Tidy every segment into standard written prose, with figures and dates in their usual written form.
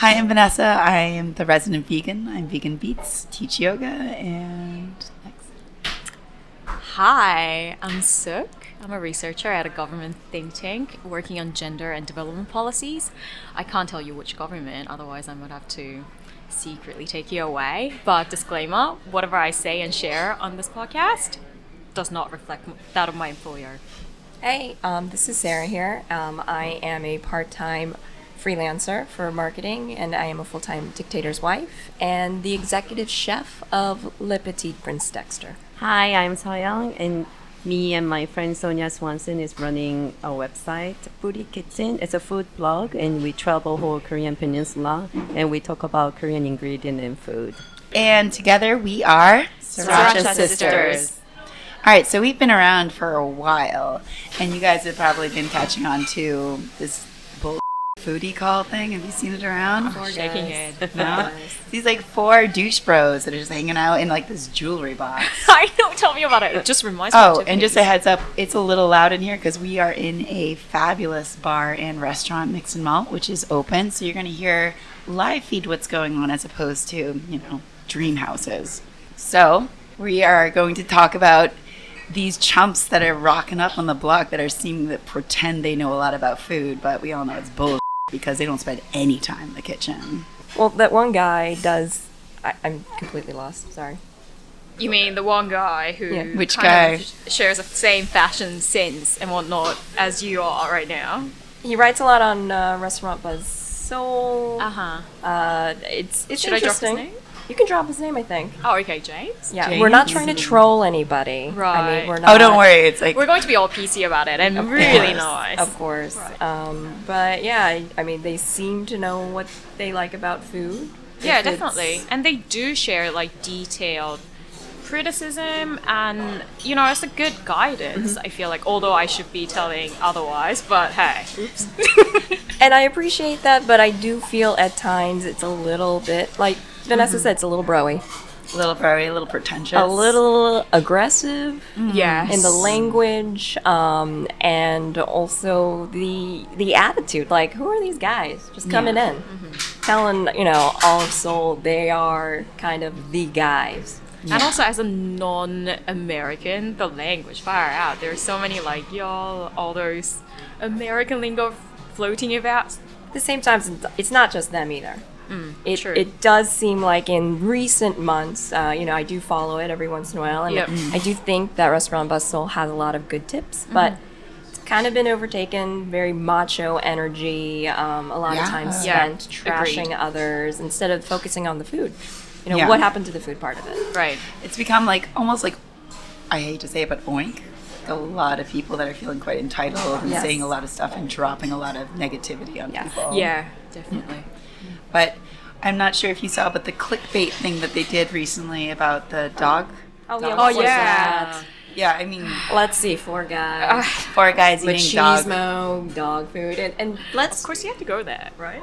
Hi, I'm Vanessa. I am the resident vegan. I'm VeganBeats, teach yoga, and next. Hi, I'm Suk. I'm a researcher at a government think tank working on gender and development policies. I can't tell you which government, otherwise I would have to secretly take you away. But disclaimer, whatever I say and share on this podcast does not reflect that of my employer. Hey, this is Sarah here. I am a part-time freelancer for marketing, and I am a full-time dictator's wife and the executive chef of Le Petit Prince Dexter. Hi, I'm Seoyoung, and me and my friend Sonia Swanson is running a website, Foodie Kitchen. It's a food blog, and we travel whole Korean peninsula, and we talk about Korean ingredient and food. And together we are Sriracha Sisters. All right, so we've been around for a while, and you guys have probably been catching on to this bull Foodie Call thing. Have you seen it around? Shaking it. No? These like four douche bros that are just hanging out in like this jewelry box. I know, tell me about it. It just reminds me of Oh, and Tiffany's. just a heads up, it's a little loud in here because we are in a fabulous bar and restaurant, Mix and Malt, which is open. So you're going to hear live feed what's going on as opposed to, dream houses. So we are going to talk about these chumps that are rocking up on the block that are seeming to pretend they know a lot about food, but we all know it's bullshit because they don't spend any time in the kitchen. Well, that one guy does... I'm completely lost, sorry. You mean the one guy who Yeah. Which kind guy? of shares the same fashion sense and whatnot as you are right now? He writes a lot on Restaurant Buzz Soul. Uh-huh. It's Should I drop his interesting. name? You can drop his name, I think. Oh, okay, James? Yeah, James. we're not trying to troll anybody. I Right. mean, we're not... Oh, don't worry. It's like, We're going to be all PC about it and Of really course, nice. Of course. Right. But yeah, I mean, they seem to know what they like about food. Yeah, If it's- definitely. And they do share like detailed criticism and, it's a good guidance, I feel like, although I should be telling otherwise, but hey. Oops. And I appreciate that, but I do feel at times it's a little bit, like Vanessa said, it's a little broy. a little very, a little pretentious. A little aggressive Yes. in the language, and also the attitude. Like, who are these guys just coming in? Telling, Olive Soul they are kind of the guys. And also as a non-American, the language, far out. There's so many like, y'all, all those American lingo floating about. At the same time, it's not just them either. True. It does seem like in recent months, I do follow it every once in a while, and Yep. I do think that Restaurant Bustle has a lot of good tips, but it's kind of been overtaken, very macho energy, a lot of time Yeah. spent Yeah, trashing agreed. others instead of focusing on the food. Yeah. What happened to the food part of it? Right. It's become like almost like, I hate to say it, but oink. A lot of people that are feeling quite entitled and Yes. saying a lot of stuff and dropping a lot of negativity on people. Yeah, definitely. But I'm not sure if you saw, but the clickbait thing that they did recently about the dog. Oh, Dog. yeah. Oh, what was yeah. that? Yeah, I mean, Let's see, 4 guys. four guys eating dog. Machismo, dog food, and let's... Of course you have to go there, right?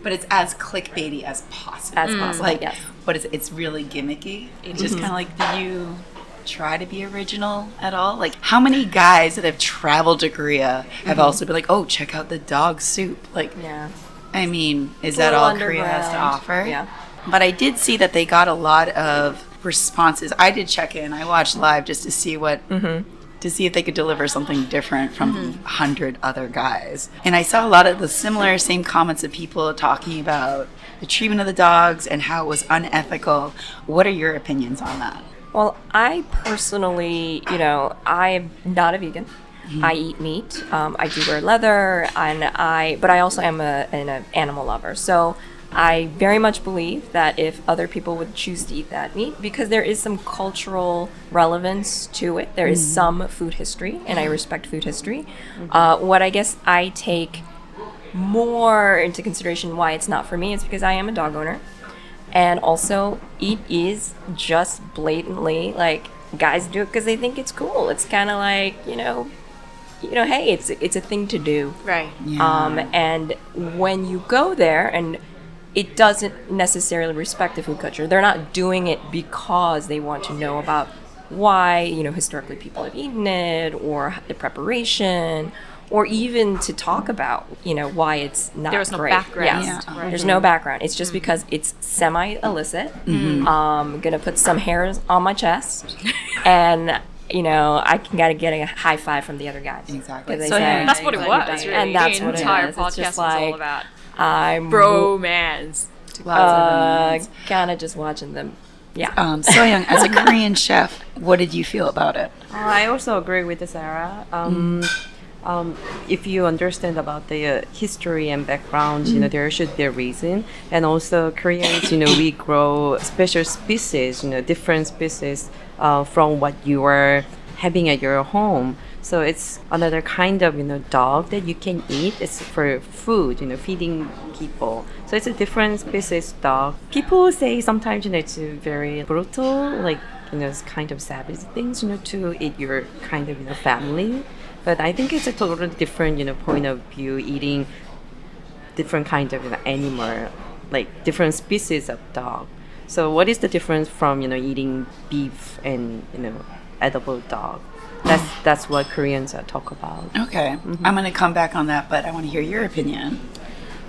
But it's as clickbaity as possible. As possible, Like, yes. but it's really gimmicky. It's just kind of like, do you try to be original at all? Like, how many guys that have traveled to Korea have also been like, oh, check out the dog soup? Like, Yeah. I mean, is It's a that little all Korea has to underground. offer? Yeah. But I did see that they got a lot of responses. I did check in. I watched live just to see what, to see if they could deliver something different from 100 other guys. And I saw a lot of the same comments of people talking about the treatment of the dogs and how it was unethical. What are your opinions on that? Well, I personally, I'm not a vegan. I eat meat. I do wear leather, but I also am an animal lover. So I very much believe that if other people would choose to eat that meat, because there is some cultural relevance to it, there is some food history, and I respect food history. What I guess I take more into consideration why it's not for me is because I am a dog owner. And also, it is just blatantly like guys do it because they think it's cool. It's kind of like hey, it's a thing to do. Right. And when you go there, and it doesn't necessarily respect the food culture. They're not doing it because they want to know about why historically people have eaten it or the preparation or even to talk about, why it's not There's no great. background. Yes. Yeah. Right. There's no background. It's just because it's semi-illicit. I'm gonna put some hairs on my chest, and I can gotta get a high five from the other guys. Exactly. They So, say, yeah, That's what it "Glad was, you've done really. And that's the what entire it is. podcast It's just was all like, about I'm bromance. kind of just watching them. Yeah. Seoyoung, as a Korean chef, what did you feel about it? I also agree with Sarah. If you understand about the history and background, there should be a reason. And also Koreans, we grow special species, different species from what you are having at your home. So it's another kind of, dog that you can eat. It's for food, feeding people. So it's a different species dog. People say sometimes, it's very brutal, like, it's kind of savage things, to eat your kind of, family. But I think it's a totally different, point of view, eating different kind of animal, like different species of dog. So what is the difference from, eating beef and, edible dog? That's what Koreans talk about. Okay. I'm going to come back on that, but I want to hear your opinion.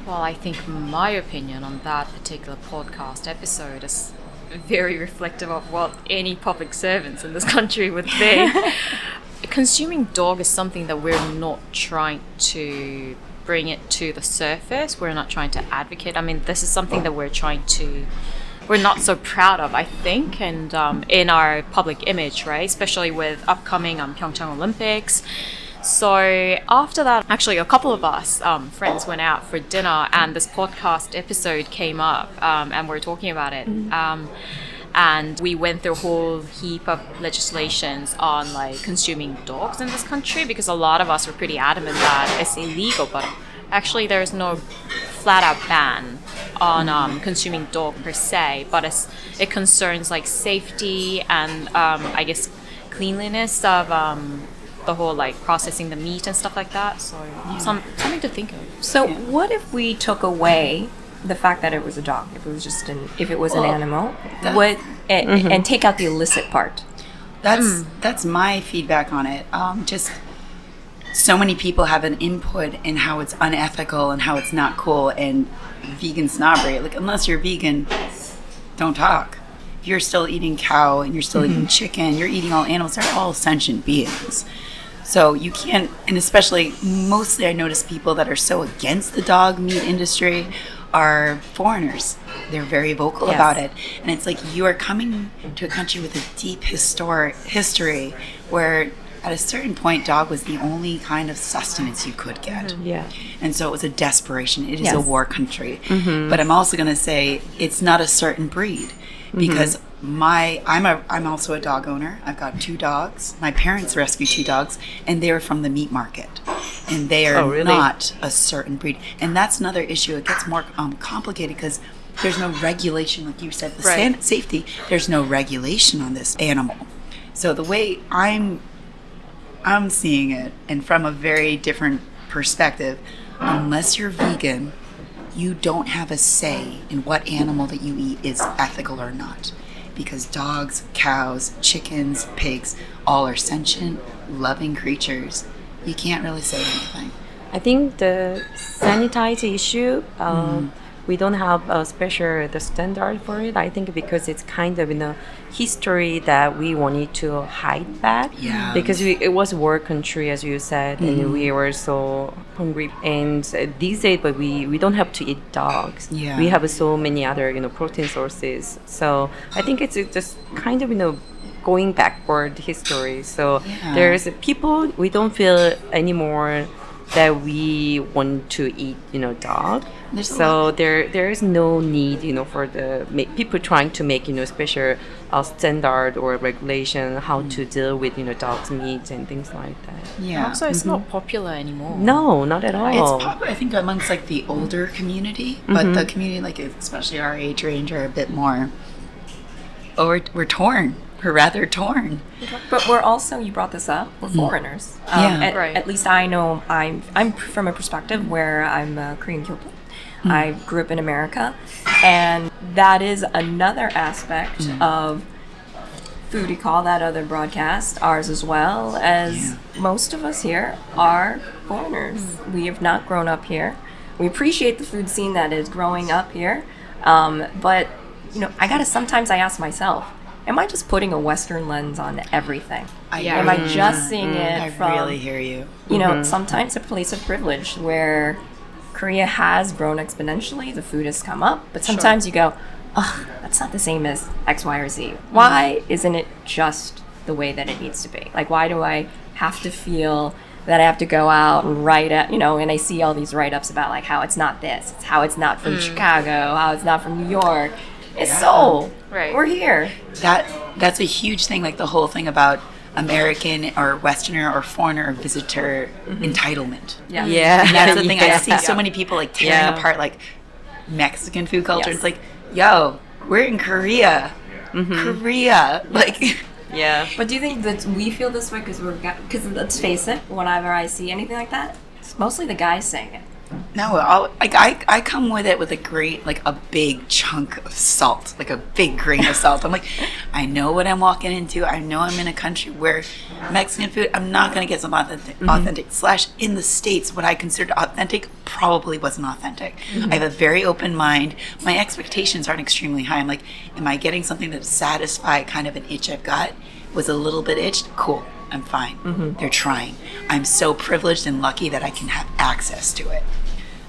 Well, I think my opinion on that particular podcast episode is very reflective of what any public servants in this country would think. Consuming dog is something that we're not trying to bring it to the surface. We're not trying to advocate. I mean, this is something that we're not so proud of, I think, and in our public image, right? Especially with upcoming Pyeongchang Olympics. So after that, actually, a couple of us friends went out for dinner, and this podcast episode came up, and we're talking about it. And we went through a whole heap of legislations on like consuming dogs in this country, because a lot of us were pretty adamant that it's illegal, but actually there's no flat out ban on consuming dog per se, but it concerns like safety and I guess cleanliness of the whole like processing the meat and stuff like that. So something to think of. So what if we took away the fact that it was a dog, if it was an animal, and take out the illicit part? That's my feedback on it. Just so many people have an input in how it's unethical and how it's not cool, and vegan snobbery. Like, unless you're vegan, don't talk. If you're still eating cow and you're still eating chicken, you're eating all animals. They're all sentient beings. So you can't, and especially mostly I notice people that are so against the dog meat industry are foreigners. They're very vocal about it. And it's like you are coming to a country with a deep history where at a certain point dog was the only kind of sustenance you could get. Yeah. And so it was a desperation. It is a war country. But I'm also going to say it's not a certain breed, because I'm also a dog owner. I've got 2 dogs. My parents rescued 2 dogs, and they were from the meat market, and they are not a certain breed. And that's another issue. It gets more complicated because there's no regulation, like you said, safety. There's no regulation on this animal. So the way I'm seeing it, and from a very different perspective, unless you're vegan, you don't have a say in what animal that you eat is ethical or not. Because dogs, cows, chickens, pigs, all are sentient, loving creatures. You can't really say anything. I think the sanitize issue, we don't have a special standard for it. I think because it's kind of in a history that we wanted to hide back. Yeah. Because it was war country, as you said, and we were so hungry. And these days, but we don't have to eat dogs. Yeah. We have so many other protein sources. So I think it's just kind of going backward history. So there's people, we don't feel anymore that we want to eat, dog. So there is no need, for the people trying to make, special standard or regulation how to deal with, dogs' meat and things like that. Yeah. Also, it's not popular anymore. No, not at all. It's popular, I think, amongst like the older community, but the community, like especially our age range, are a bit more. Oh, we're torn. We're rather torn. But we're also, you brought this up, we're foreigners. At least I know I'm from a perspective where I'm a Korean Kyoto. I grew up in America, and that is another aspect of Foodie Call, that other broadcast, ours as well, as most of us here are foreigners. We have not grown up here. We appreciate the food scene that is growing up here, but sometimes I ask myself, am I just putting a Western lens on everything? Am I just seeing it from... I really hear you. Sometimes a place of privilege where Korea has grown exponentially, the food has come up, but sometimes you go, oh, that's not the same as X, Y, or Z. Why isn't it just the way that it needs to be? Like, why do I have to feel that I have to go out and write it, and I see all these write-ups about like how it's not this, it's how it's not from Chicago, how it's not from New York. It's Seoul. Right. We're here. That's a huge thing, like the whole thing about American or Westerner or foreigner or visitor entitlement. Yeah. And that's the thing. I see so many people like tearing apart like Mexican food culture. It's like, yo, we're in Korea. Korea. Like... Yeah. But do you think that we feel this way because let's face it, whenever I see anything like that, it's mostly the guys saying it. No, I come with it with a big chunk of salt, like a big grain of salt. I'm like, I know what I'm walking into. I know I'm in a country where Mexican food, I'm not going to get some authentic. / in the States, what I considered authentic probably wasn't authentic. I have a very open mind. My expectations aren't extremely high. I'm like, am I getting something that satisfy kind of an itch I've got? Was a little bit itched? Cool. I'm fine. They're trying. I'm so privileged and lucky that I can have access to it.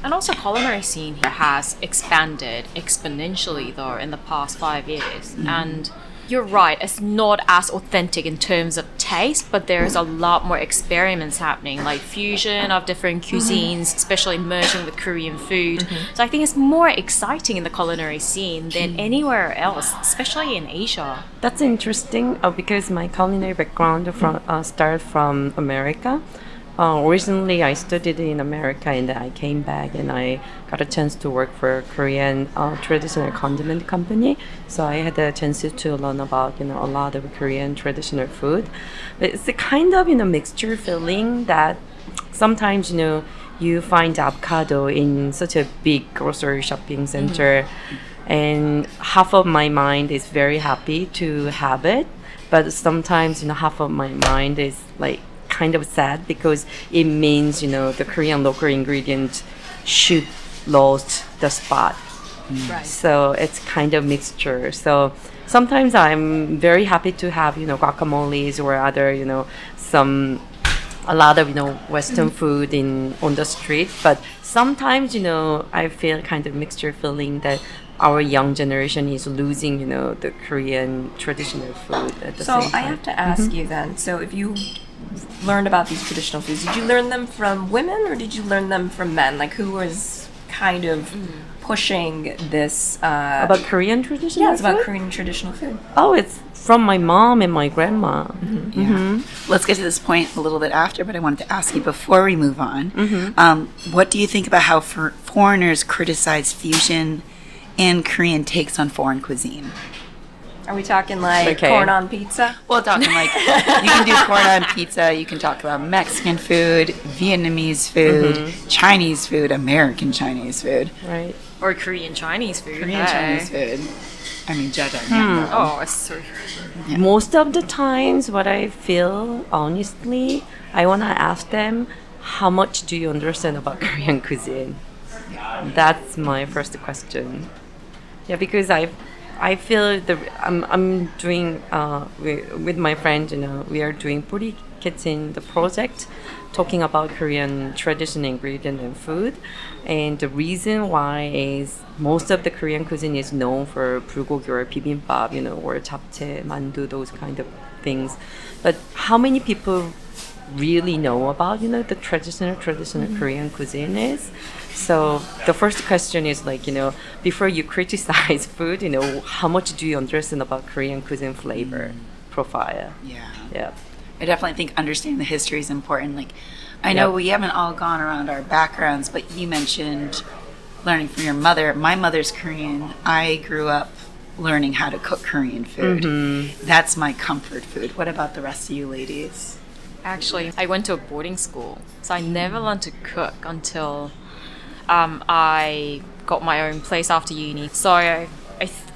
And also, culinary scene here has expanded exponentially though in the past 5 years. And you're right, it's not as authentic in terms of taste, but there's a lot more experiments happening, like fusion of different cuisines, especially merging with Korean food. So I think it's more exciting in the culinary scene than anywhere else, especially in Asia. That's interesting because my culinary background started from America. Recently, I studied in America and then I came back and I got a chance to work for a Korean traditional condiment company. So I had a chance to learn about a lot of Korean traditional food. But it's a kind of mixture feeling that sometimes you find avocado in such a big grocery shopping center, and half of my mind is very happy to have it, but sometimes half of my mind is like kind of sad because it means the Korean local ingredient should lost the spot. Right. So it's kind of mixture. So sometimes I'm very happy to have guacamoles or other a lot of Western food on the street, but sometimes I feel kind of mixture feeling that our young generation is losing the Korean traditional food at the same time. So I have to ask you then, so if you learned about these traditional foods, did you learn them from women or did you learn them from men? Like, who was kind of pushing this about Korean traditional food? It's about Korean traditional food. Oh, it's from my mom and my grandma. Let's get to this point a little bit after, but I wanted to ask you before we move on, what do you think about how foreigners criticize fusion and Korean takes on foreign cuisine? Are we talking like corn on pizza? Well, talking like you can do corn on pizza. You can talk about Mexican food, Vietnamese food, Chinese food, American Chinese food, right? Or Korean Chinese food. Chinese food. I mean, Oh, it's so. Yeah. Most of the times, what I feel, honestly, I want to ask them, how much do you understand about Korean cuisine? That's my first question. Yeah, because I feel I'm doing with my friend, we are doing Foodie Kitchen, the project, talking about Korean traditional ingredient and food, and the reason why is most of the Korean cuisine is known for bulgogi or bibimbap, or japchae, mandu, those kind of things. But how many people really know about the traditional Korean cuisine is? So the first question is like, before you criticize food, how much do you understand about Korean cuisine flavor profile? Yeah. I definitely think understanding the history is important. Like, I know we haven't all gone around our backgrounds, but you mentioned learning from your mother. My mother's Korean. I grew up learning how to cook Korean food. That's my comfort food. What about the rest of you ladies? Actually, I went to a boarding school, so I never learned to cook until I got my own place after uni. So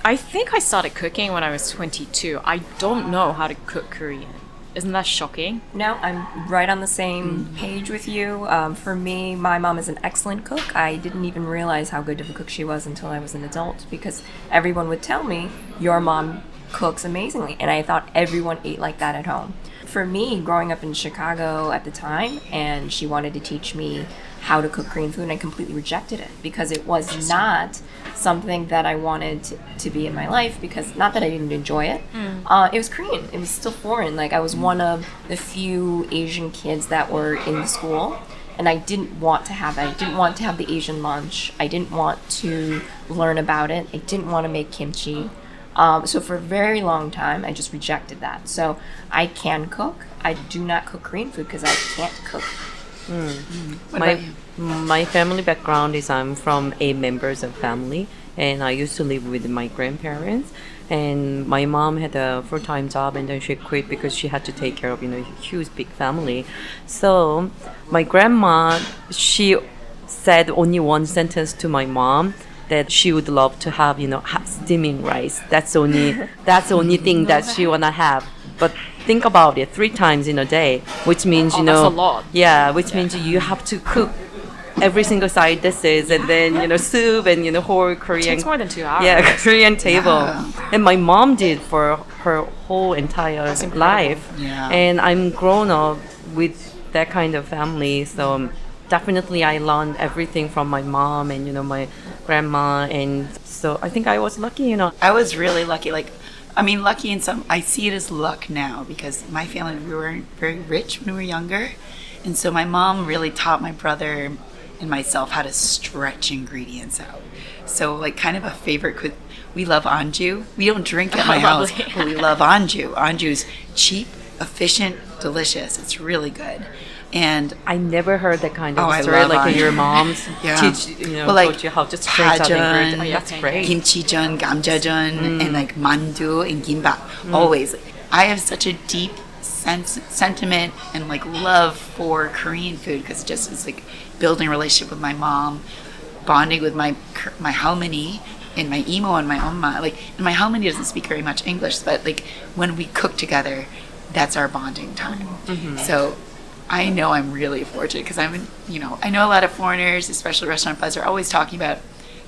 I think I started cooking when I was 22. I don't know how to cook Korean. Isn't that shocking? No, I'm right on the same page with you. For me, my mom is an excellent cook. I didn't even realize how good of a cook she was until I was an adult because everyone would tell me, your mom cooks amazingly. And I thought everyone ate like that at home. For me, growing up in Chicago at the time, and she wanted to teach me how to cook Korean food, and I completely rejected it because it was not something that I wanted to be in my life, because not that I didn't enjoy it. It was Korean. It was still foreign. Like, I was one of the few Asian kids that were in the school, and I didn't want to have that. I didn't want to have the Asian lunch. I didn't want to learn about it. I didn't want to make kimchi. So for a very long time, I just rejected that. So I can cook. I do not cook Korean food because I can't cook. My family background is I'm from 8 members of family, and I used to live with my grandparents. And my mom had a full-time job, and then she quit because she had to take care of a huge big family. So my grandma, she said only one sentence to my mom, that she would love to have hot steaming rice. That's the only thing that she wanna have. But think about it, 3 times in a day, which means that's a lot. Yeah, which means you have to cook every single side dishes, and then soup, and whole Korean. It takes more than 2 hours. Yeah, Korean table. Yeah. And my mom did for her whole entire life. Yeah. And I'm grown up with that kind of family, so definitely I learned everything from my mom and my grandma, and so I think I was lucky. I was really lucky. Lucky in some. I see it as luck now because my family, we weren't very rich when we were younger, and so my mom really taught my brother and myself how to stretch ingredients out. So kind of a favorite. We love anju. We don't drink at my house, but we love anju. Anju's cheap, efficient, delicious. It's really good. And I never heard that kind of I story, love like anju. your mom's Yeah. taught you how to stretch out ingredients. Oh, that's great. kimchijeon, gamjajeon, and mandu and gimbap. Always. I have such a deep sentiment and love for Korean food because it just is building a relationship with my mom, bonding with my halmoni and my emo and my oma. And my halmoni doesn't speak very much English, but when we cook together, that's our bonding time. So I know I'm really fortunate because I know a lot of foreigners, especially restaurant buzz, are always talking about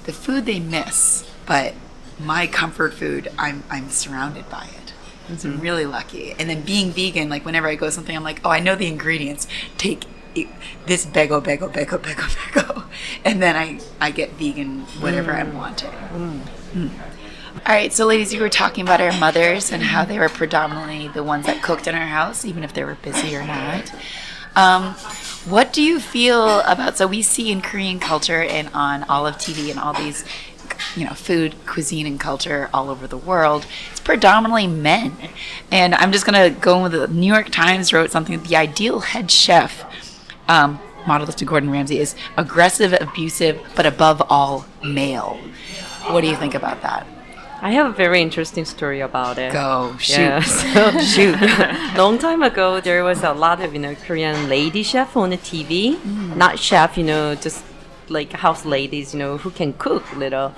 the food they miss, but my comfort food, I'm surrounded by it. So I'm really lucky. And then being vegan, whenever I go something, I'm like, oh, I know the ingredients. Take this bego, and then I get vegan whatever I'm wanting. All right, so ladies, you were talking about our mothers and how they were predominantly the ones that cooked in our house, even if they were busy or not. What do you feel about, so we see in Korean culture and on Olive TV and all these, food, cuisine, and culture all over the world, it's predominantly men. And I'm just going to go with the New York Times wrote something, the ideal head chef, modeled after Gordon Ramsay, is aggressive, abusive, but above all, male. What do you think about that? I have a very interesting story about it. Go, shoot. Yeah, so, shoot. Long time ago, there was a lot of Korean lady chef on the TV. Not chef, just house ladies, who can cook little.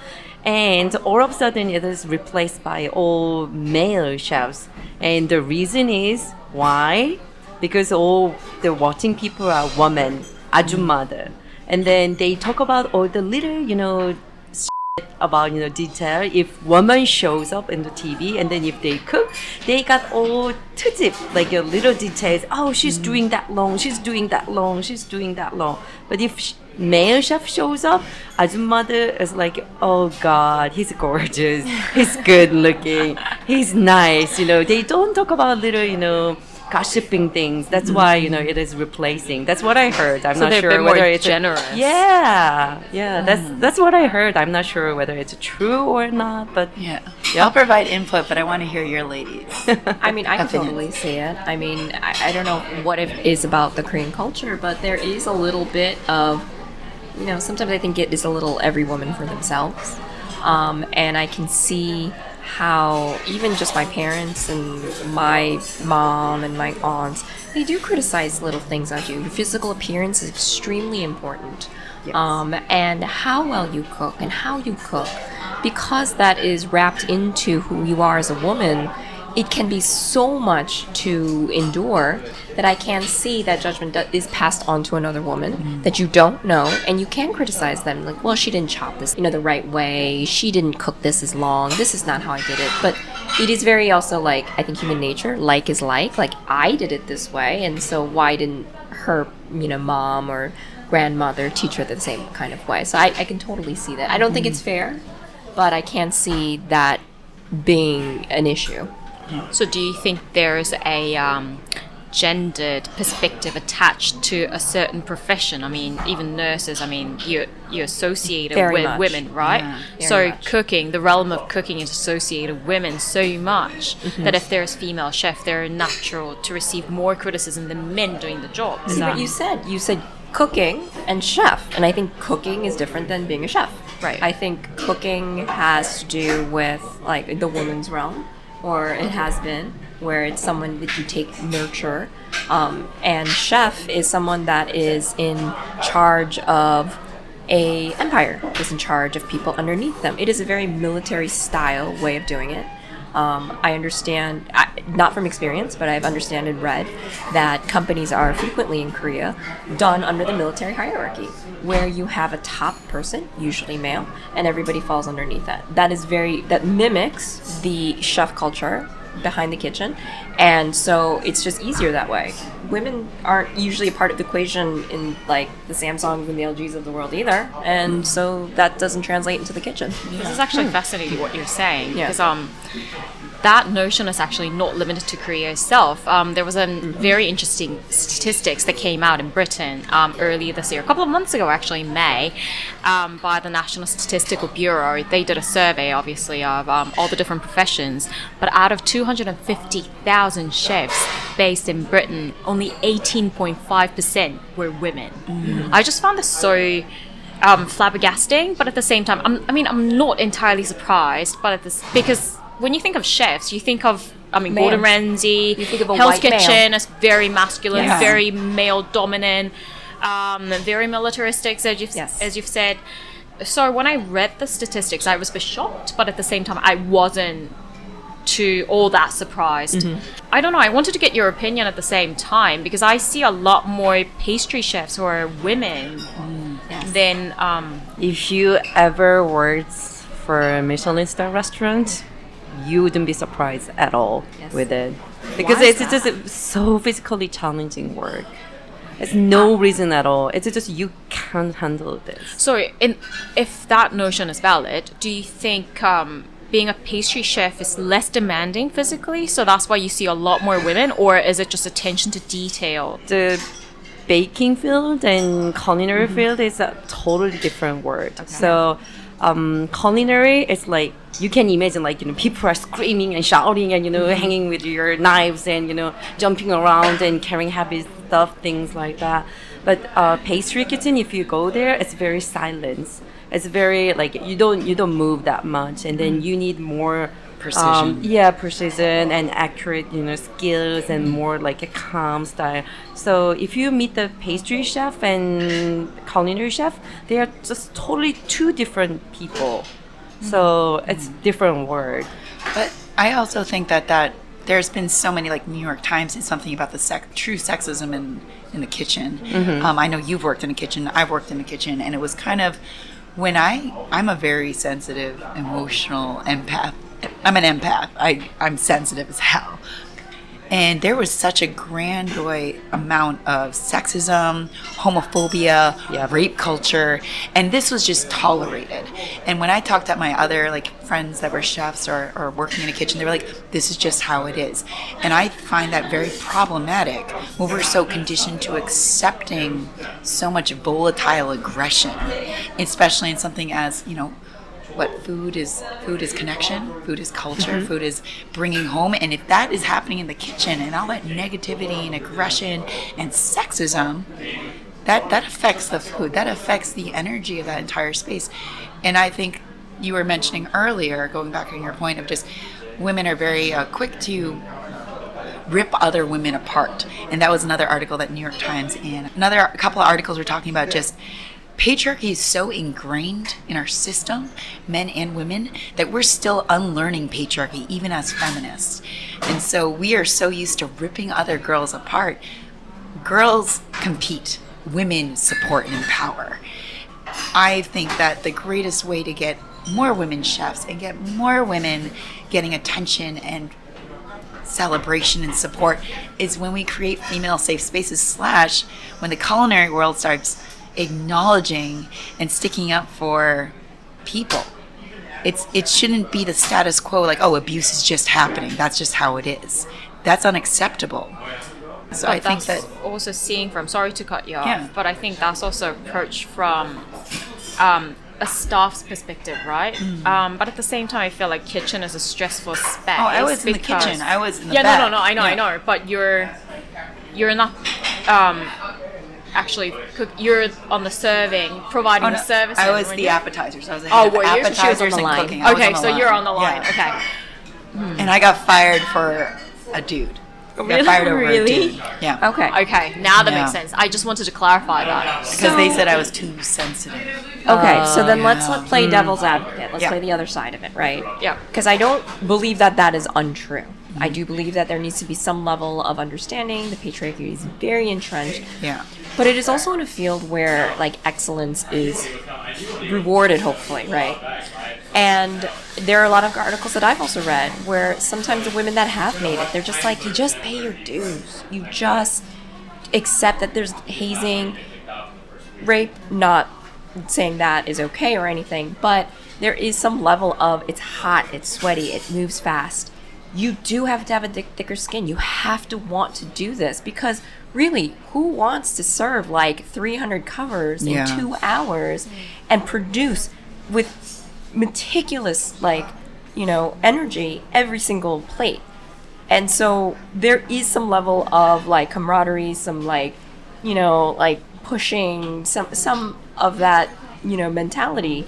And all of a sudden, it is replaced by all male chefs. And the reason is why? Because all the watching people are women, 아줌마들. And then they talk about all the little, about detail. If woman shows up in the TV and then if they cook, they got all tip little details. Oh, she's doing that long. She's doing that long. She's doing that long. But if male chef shows up, 아줌마들 is oh God, he's gorgeous. He's good looking. He's nice. They don't talk about little gossiping things. That's why it is replacing. That's what I heard. I'm not sure whether it's generous. Yeah. That's what I heard. I'm not sure whether it's true or not, but Yeah. I'll provide input, but I want to hear your ladies. I can totally see it. I don't know what it is about the Korean culture, but there is a little bit of, sometimes I think it is a little every woman for themselves. And I can see how even just my parents and my mom and my aunts, they do criticize little things on you. Your physical appearance is extremely important. Yes. And how well you cook and how you cook. because that is wrapped into who you are as a woman, it can be so much to endure that I can see that judgment is passed on to another woman that you don't know, and you can criticize them, like, well, she didn't chop this, the right way, she didn't cook this as long, this is not how I did it. But it is very also, like, I think human nature, like is like I did it this way, and so why didn't her, mom or grandmother teach her the same kind of way? So I can totally see that. I don't think it's fair, but I can see that being an issue. So do you think there's a gendered perspective attached to a certain profession? I mean, even nurses, you're associated Very with much. women, right? Yeah, very So much. cooking, the realm of cooking is associated with women so much that if there's female chef, they're natural to receive more criticism than men doing the job. Is See that- what you said. You said cooking and chef, and I think cooking is different than being a chef. Right. I think cooking has to do with like the woman's realm, or it has been, where it's someone that you take nurture, and chef is someone that is in charge of a empire, is in charge of people underneath them. It is a very military style way of doing it. I understand, not from experience, but I've understand and read that companies are frequently in Korea done under the military hierarchy, where you have a top person, usually male, and everybody falls underneath that. That mimics the chef culture behind the kitchen, and so it's just easier that way. Women aren't usually a part of the equation in like the Samsungs and the LGs of the world either, and so that doesn't translate into the kitchen. This is actually fascinating what you're saying, Yeah. because that notion is actually not limited to Korea itself. There was a very interesting statistics that came out in Britain earlier this year, a couple of months ago actually, in May, by the National Statistical Bureau. They did a survey, obviously, of all the different professions, but out of 250,000 chefs based in Britain, only 18.5% were women. I just found this so flabbergasting, but at the same time, I'm not entirely surprised, but because when you think of chefs, you think of, Gordon Ramsay, You think of a Hell's white male. Kitchen as very masculine, Yeah. very male dominant, very militaristic, Yes. as you've said. So when I read the statistics, I was a bit shocked, but at the same time, I wasn't too all that surprised. I don't know, I wanted to get your opinion at the same time, because I see a lot more pastry chefs who are women than If you ever worked for a Michelin star restaurant, you wouldn't be surprised at all with it. Because Why is it's just so physically challenging work. There's no reason at all. It's just you can't handle this. So, if that notion is valid, do you think being a pastry chef is less demanding physically, so that's why you see a lot more women, or is it just attention to detail? The baking field and culinary field is a totally different world. So culinary is like, you can imagine, like, people are screaming and shouting and, hanging with your knives and, jumping around and carrying heavy stuff, things like that. But pastry kitchen, if you go there, it's very silent. It's very, like, you don't move that much, and then you need more Precision. precision and accurate, skills, and more like a calm style. So if you meet the pastry chef and culinary chef, they are just totally two different people. So it's different word. But I also think that there's been so many, like New York Times did something about the true sexism in the kitchen. I know you've worked in a kitchen, I've worked in a kitchen, and it was kind of when I'm a very sensitive, emotional empath. I'm an empath. I'm sensitive as hell. And there was such a grandiose amount of sexism, homophobia, rape culture, and this was just tolerated. And when I talked to my other friends that were chefs or working in a kitchen, they were like, this is just how it is. And I find that very problematic when we're so conditioned to accepting so much volatile aggression, especially in something as, what food is connection, food is culture, food is bringing home. And if that is happening in the kitchen and all that negativity and aggression and sexism, that affects the food, that affects the energy of that entire space. And I think you were mentioning earlier, going back on your point of just women are very quick to rip other women apart. And that was another article that New York Times and a couple of articles were talking about just patriarchy is so ingrained in our system, men and women, that we're still unlearning patriarchy, even as feminists. And so we are so used to ripping other girls apart. Girls compete, women support and empower. I think that the greatest way to get more women chefs and get more women getting attention and celebration and support is when we create female safe spaces / when the culinary world starts acknowledging and sticking up for people. It shouldn't be the status quo, like, oh, abuse is just happening. That's just how it is. That's unacceptable. So I think that also seeing from, sorry to cut you off, Yeah. but I think that's also approached from a staff's perspective, right? But at the same time, I feel like kitchen is a stressful space. Oh, I was in the because- kitchen. I was in the Yeah, back. no, I know, Yeah. I know. But you're not actually cook. You're on the serving, providing Oh, the no, service. I was weren't the you? appetizers. I was the Oh, head of were you? She was on appetizers the and line. cooking. I was Okay, on so the you're on the line. Yeah. Okay. And I got fired for a dude. I got fired over a Really? dude. Yeah. Okay. Okay, now that Yeah. makes sense. I just wanted to clarify that. Because they said I was too sensitive. Okay, so then yeah. let's play devil's advocate. Let's Yeah. play the other side of it, right? Yeah. Because I don't believe that that is untrue. I do believe that there needs to be some level of understanding. The patriarchy is very entrenched. Yeah. But it is also in a field where, like, excellence is rewarded, hopefully, right? And there are a lot of articles that I've also read where sometimes the women that have made it, they're just like, you just pay your dues. You just accept that there's hazing, rape, not saying that is okay or anything, but there is some level of it's hot, it's sweaty, it moves fast. You do have to have a thicker skin. You have to want to do this because really, who wants to serve like 300 covers Yeah. in 2 hours and produce with meticulous, like, energy every single plate? And so there is some level of like camaraderie, some like, like pushing some of that, mentality.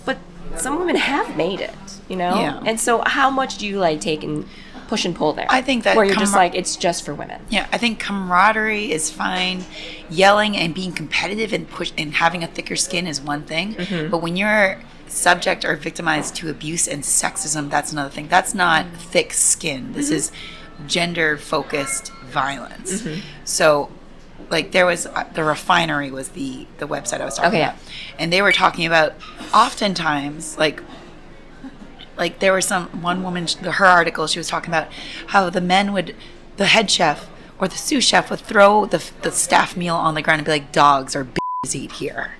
But some women have made it, Yeah. And so how much do you like take and push and pull there? I think that where you're just like, it's just for women. Yeah, I think camaraderie is fine. Yelling and being competitive and having a thicker skin is one thing. But when you're subject or victimized to abuse and sexism, that's another thing. That's not thick skin. This is gender-focused violence. So, like, there was the Refinery was the website I was talking about, and they were talking about oftentimes like there was one woman, her article, she was talking about how the head chef or the sous chef would throw the staff meal on the ground and be like, dogs or bitches eat here.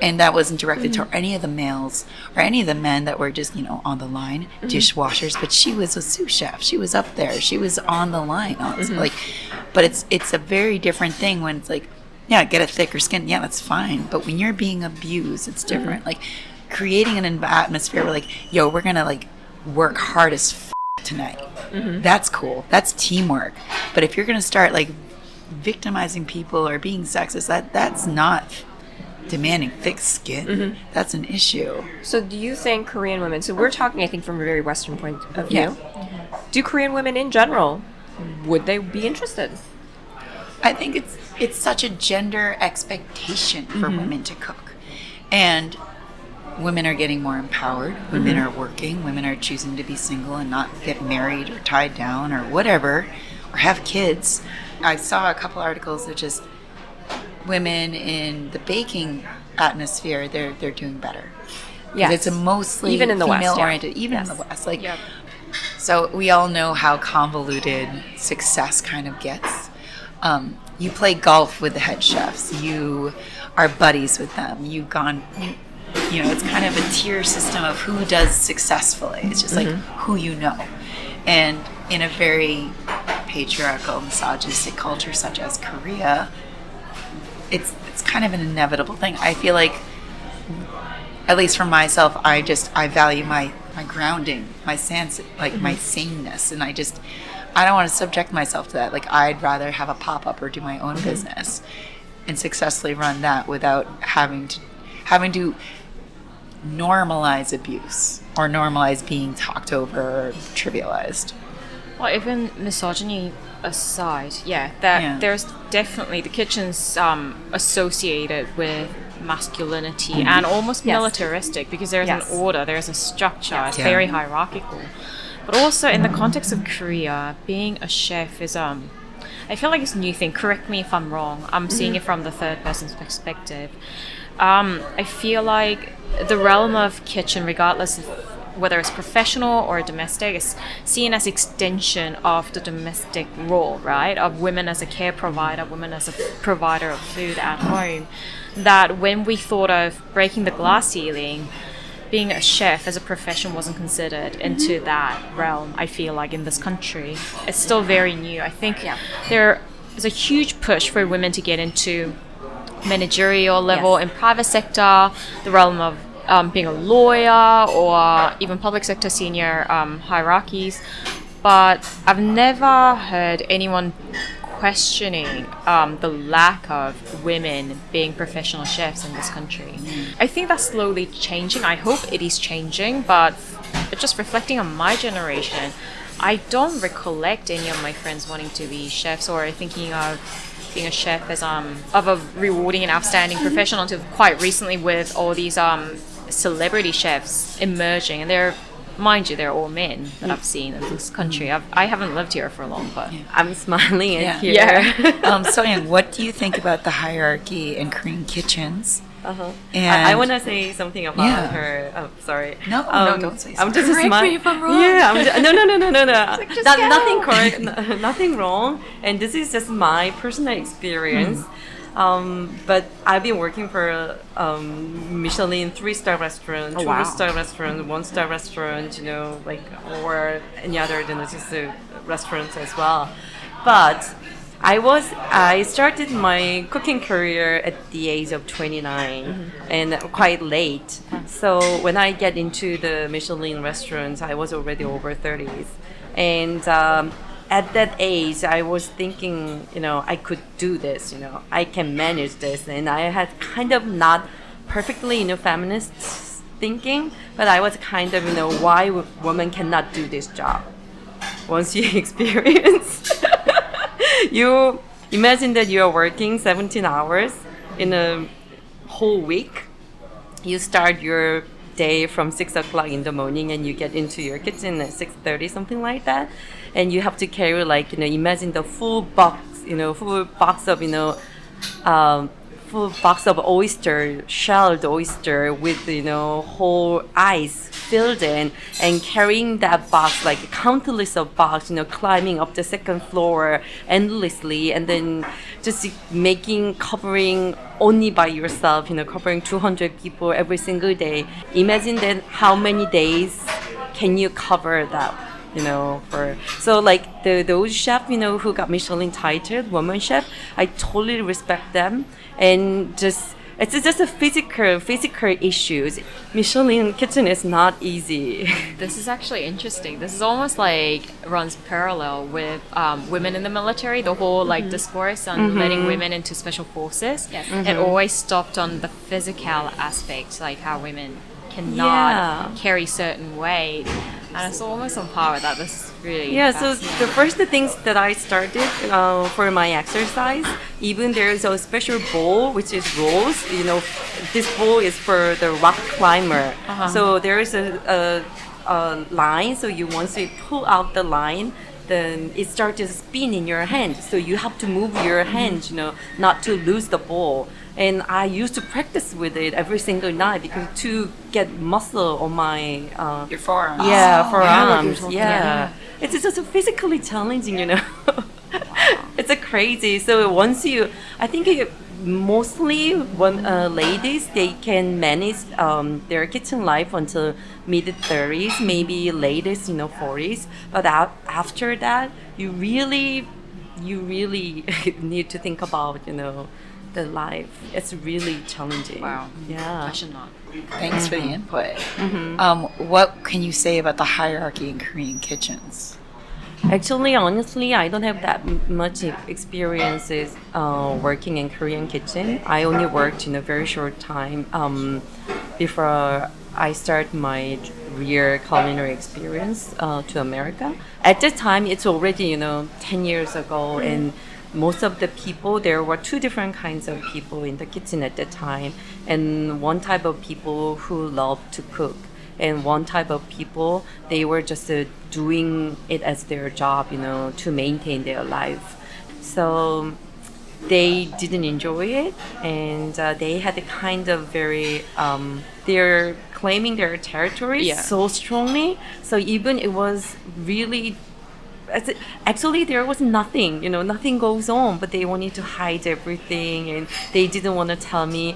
And that wasn't directed to any of the males or any of the men that were just, on the line, dishwashers. But she was a sous chef. She was up there. She was on the line. But it's a very different thing when it's like, yeah, get a thicker skin. Yeah, that's fine. But when you're being abused, it's different. Like creating an atmosphere where like, yo, we're going to like work hard as tonight. That's cool. That's teamwork. But if you're going to start like victimizing people or being sexist, that's not demanding thick skin. That's an issue. So do you think Korean women, so we're talking, I think, from a very Western point of view. Do Korean women in general, would they be interested? I think it's such a gender expectation for women to cook. And women are getting more empowered. Women are working. Women are choosing to be single and not get married or tied down or whatever, or have kids. I saw a couple articles that just women in the baking atmosphere, they're doing better. Yes. It's a mostly Even in the West, female-oriented, even in the West. Like, so we all know how convoluted success kind of gets. You play golf with the head chefs. You are buddies with them. It's kind of a tier system of who does successfully. It's just like who you know. And in a very patriarchal, misogynistic culture such as Korea, it's kind of an inevitable thing. I feel like, at least for myself, I value my grounding, my sense, like my saneness, and I don't want to subject myself to that. Like, I'd rather have a pop-up or do my own business and successfully run that without having to normalize abuse or normalize being talked over or trivialized. Well, even misogyny aside, there's definitely the kitchen's associated with masculinity and almost Yes. militaristic, because there's Yes. an order, there's a structure, it's Yeah. very hierarchical. But also in the context of Korea, being a chef is I feel like it's a new thing. Correct me if I'm wrong. I'm seeing it from the third person's perspective. I feel like the realm of kitchen, regardless of whether it's professional or domestic, is seen as extension of the domestic role, right? Of women as a care provider, women as a provider of food at home. That when we thought of breaking the glass ceiling, being a chef as a profession wasn't considered into that realm. I feel like in this country, it's still very new. I think there is a huge push for women to get into managerial level in private sector, the realm of being a lawyer, or even public sector senior hierarchies. But I've never heard anyone questioning the lack of women being professional chefs in this country. I think that's slowly changing. I hope it is changing, but just reflecting on my generation, I don't recollect any of my friends wanting to be chefs or thinking of being a chef as of a rewarding and outstanding profession until quite recently, with all these celebrity chefs emerging, and they're, mind you, they're all men that I've seen in this country. I haven't lived here for long, but I'm smiling at here. Soyoung, what do you think about the hierarchy in Korean kitchens? And I want to say something about Yeah. her. Oh, sorry. No, don't say I'm just Correct smiling. me if I'm wrong. Yeah, no. just Not, go. nothing correct, nothing wrong. And this is just my personal experience. But I've been working for Michelin 3-star restaurant, Oh, wow. 2-star restaurant, 1-star restaurant, or any other just restaurants as well. But I started my cooking career at the age of 29 and quite late. So when I get into the Michelin restaurants, I was already over 30s. And at that age, I was thinking, I could do this, I can manage this. And I had kind of not perfectly, feminist thinking, but I was kind of, why women cannot do this job. Once you experience, you imagine that you are working 17 hours in a whole week. You start your day from 6 o'clock in the morning and you get into your kitchen at 6:30, something like that. And you have to carry imagine the full box of oyster, shelled oyster with whole ice filled in, and carrying that box, like countless of box, climbing up the second floor endlessly, and then just covering only by yourself, covering 200 people every single day. Imagine that how many days can you cover that? Those chefs, who got Michelin titled woman chef, I totally respect them, and it's just a physical issues. Michelin kitchen is not easy. this is actually interesting. This is almost like runs parallel with women in the military. The whole discourse on letting women into special forces. Yes. It always stopped on the physical aspect, like how women cannot carry certain weight. And it's almost on par with that. This is really So the first things that I started for my exercise, even there's a special bowl which is rolls. This bowl is for the rock climber. So there is a line. So once you pull out the line, then it starts to spin in your hand. So you have to move your hand, not to lose the ball. And I used to practice with it every single night because to get muscle on my your forearms. forearms. Yeah. It's just physically challenging, It's a crazy. So once I think mostly when ladies, they can manage their kitchen life until mid 30s, maybe latest 40s. But after that, you really need to think about the life. It's really challenging. Wow. Yeah. I should not. Thanks for the input. What can you say about the hierarchy in Korean kitchens? Actually, honestly, I don't have that much experiences working in Korean kitchen. I only worked in a very short time before I start my real culinary experience to America. At that time, it's already 10 years ago, and most of the people, there were two different kinds of people in the kitchen at that time. And one type of people who loved to cook. And one type of people, they were just doing it as their job, to maintain their life. So they didn't enjoy it, and they had a kind of very, they're claiming their territory so strongly. So even it was really, actually there was nothing, nothing goes on, but they wanted to hide everything, and they didn't want to tell me.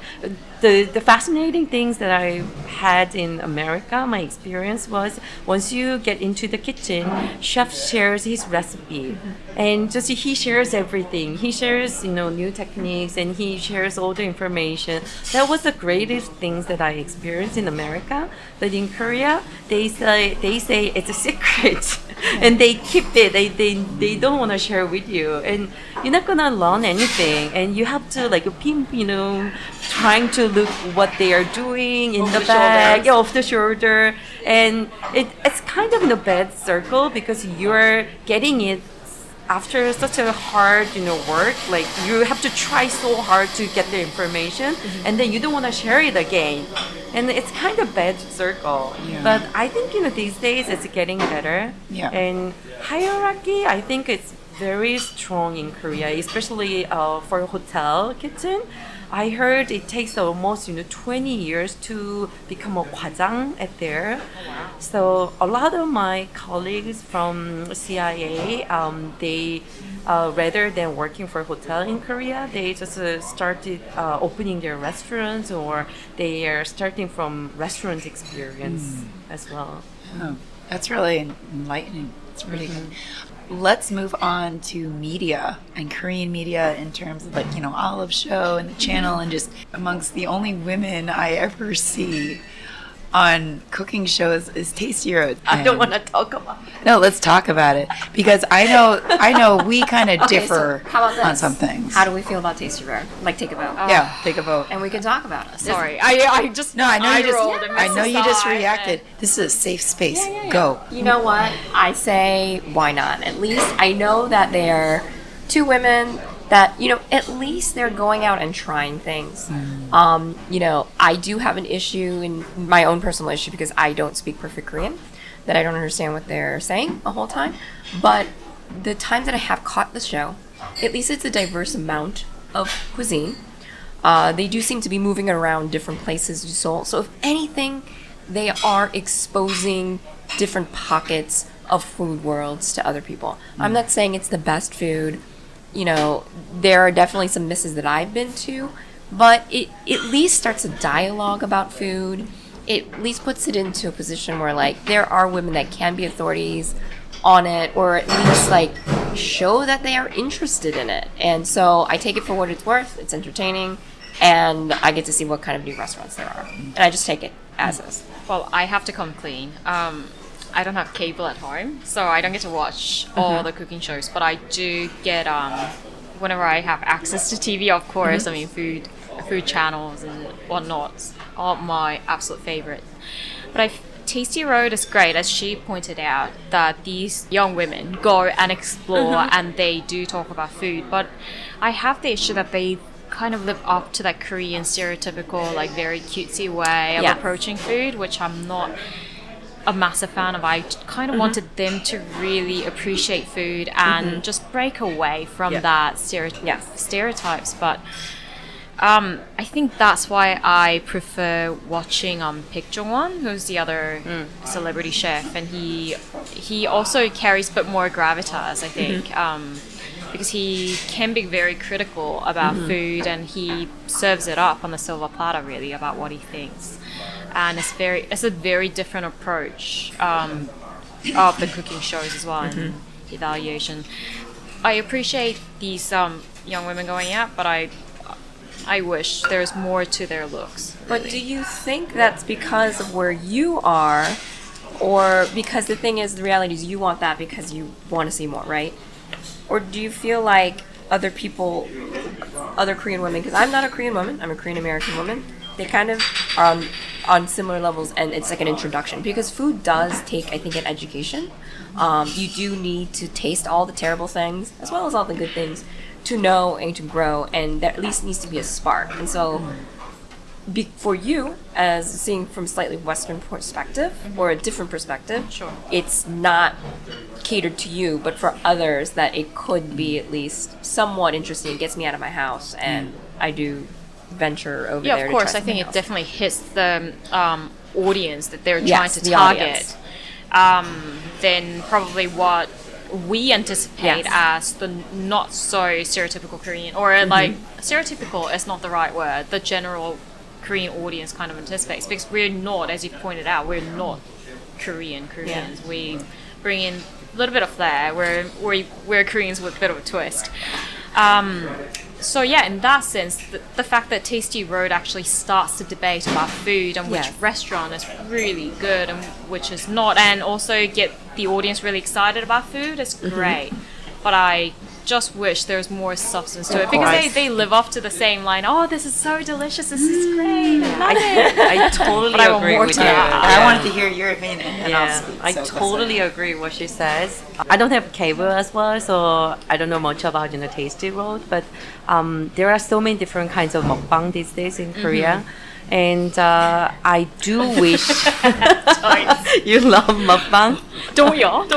The fascinating things that I had in America, my experience was, once you get into the kitchen, chef shares his recipe, and just he shares everything. He shares, new techniques, and he shares all the information. That was the greatest things that I experienced in America. But in Korea, they say it's a secret, and they keep it. They don't want to share with you, and you're not gonna learn anything, and you have to trying to look what they are doing in the bag, off the shoulder, and it's kind of in a bad circle because you're getting it after such a hard work. Like, you have to try so hard to get the information, and then you don't want to share it again, and it's kind of bad circle. But I think these days it's getting better. And hierarchy, I think it's very strong in Korea, especially for hotel kitchen. I heard it takes almost 20 years to become a 과장 at there. So a lot of my colleagues from CIA, they rather than working for a hotel in Korea, they just started opening their restaurants, or they are starting from restaurant experience as well. Oh, that's really enlightening. It's pretty good. Let's move on to media and Korean media in terms of Olive Show and the channel, and just amongst the only women I ever see on cooking shows is Tasty Road. I don't want to talk about it. No, let's talk about it, because I know we kind of differ so how about this? on some things. How do we feel about Tasty Road? Take a vote. Yeah, take a vote. And we can talk about it. Sorry, I just No, I know you just aside, reacted. This is a safe space. Go. You know what? I say, why not? At least I know that they're two women that, at least they're going out and trying things. I do have an issue, in my own personal issue, because I don't speak perfect Korean, that I don't understand what they're saying the whole time. But the times that I have caught the show, at least it's a diverse amount of cuisine. They do seem to be moving around different places in Seoul. So if anything, they are exposing different pockets of food worlds to other people. I'm not saying it's the best food. There are definitely some misses that I've been to, but it at least starts a dialogue about food. It at least puts it into a position where there are women that can be authorities on it, or at least show that they are interested in it. And so I take it for what it's worth. It's entertaining, and I get to see what kind of new restaurants there are, and I just take it as is. Well, I have to come clean. I don't have cable at home, so I don't get to watch all the cooking shows, but I do get, whenever I have access to TV, of course, food channels and whatnot are my absolute favorite. But Tasty Road is great, as she pointed out, that these young women go and explore and they do talk about food, but I have the issue that they kind of live up to that Korean stereotypical, very cutesy way of approaching food, which I'm not a massive fan of. I kind of wanted them to really appreciate food and just break away from that stereotypes. But I think that's why I prefer watching Baek Jong-won, who's the other celebrity chef, and he also carries a bit more gravitas, I think, because he can be very critical about food, and he serves it up on the silver platter, really, about what he thinks. And it's a very different approach of the cooking shows as well, and evaluation. I appreciate these young women going out, but I wish there's more to their looks. Really. But do you think that's because of where you are, or because the reality is you want that because you want to see more, right? Or do you feel like other Korean women, because I'm not a Korean woman, I'm a Korean American woman, they kind of are on similar levels, and it's like an introduction because food does take, I think, an education. You do need to taste all the terrible things as well as all the good things to know and to grow, and there at least needs to be a spark. And so for you, as seeing from slightly Western perspective or a different perspective, Sure. it's not catered to you, but for others that it could be at least somewhat interesting. It gets me out of my house, and I do venture over Yeah, there. of course. To try I think something it else. definitely hits the audience that they're trying Yes, to the target. audience. Then probably what we anticipate Yes. as the not so stereotypical Korean, or like stereotypical is not the right word, the general Korean audience kind of anticipates, because we're not, as you pointed out, we're not Koreans. We bring in a little bit of flair. We're Koreans with a bit of a twist. So yeah, in that sense, the fact that Tasty Road actually starts the debate about food and which Yes. restaurant is really good and which is not, and also get the audience really excited about food is great. But I just wish there was more substance to it, because they live up to the same line. Oh, this is so delicious. This is great. I love it. I totally But I want agree more with to you. that. I wanted to hear your opinion. And I'll Yeah, speak, I so totally agree what she says. I don't have cable as well, so I don't know much about Tasty Road. But there are so many different kinds of mukbang these days in Korea, and I do wish you love mukbang. Don't y'all?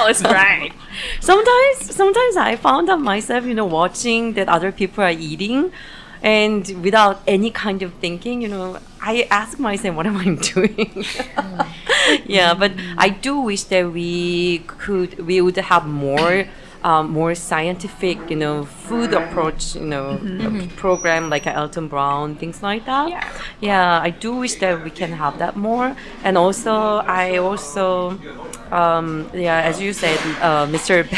It's great. Sometimes I found out myself, watching that other people are eating, and without any kind of thinking, I ask myself, what am I doing? Yeah, but I do wish that we would have more scientific, food approach, program like Elton Brown, things like that. Yeah, I do wish that we can have that more. And also, as you said, Mr.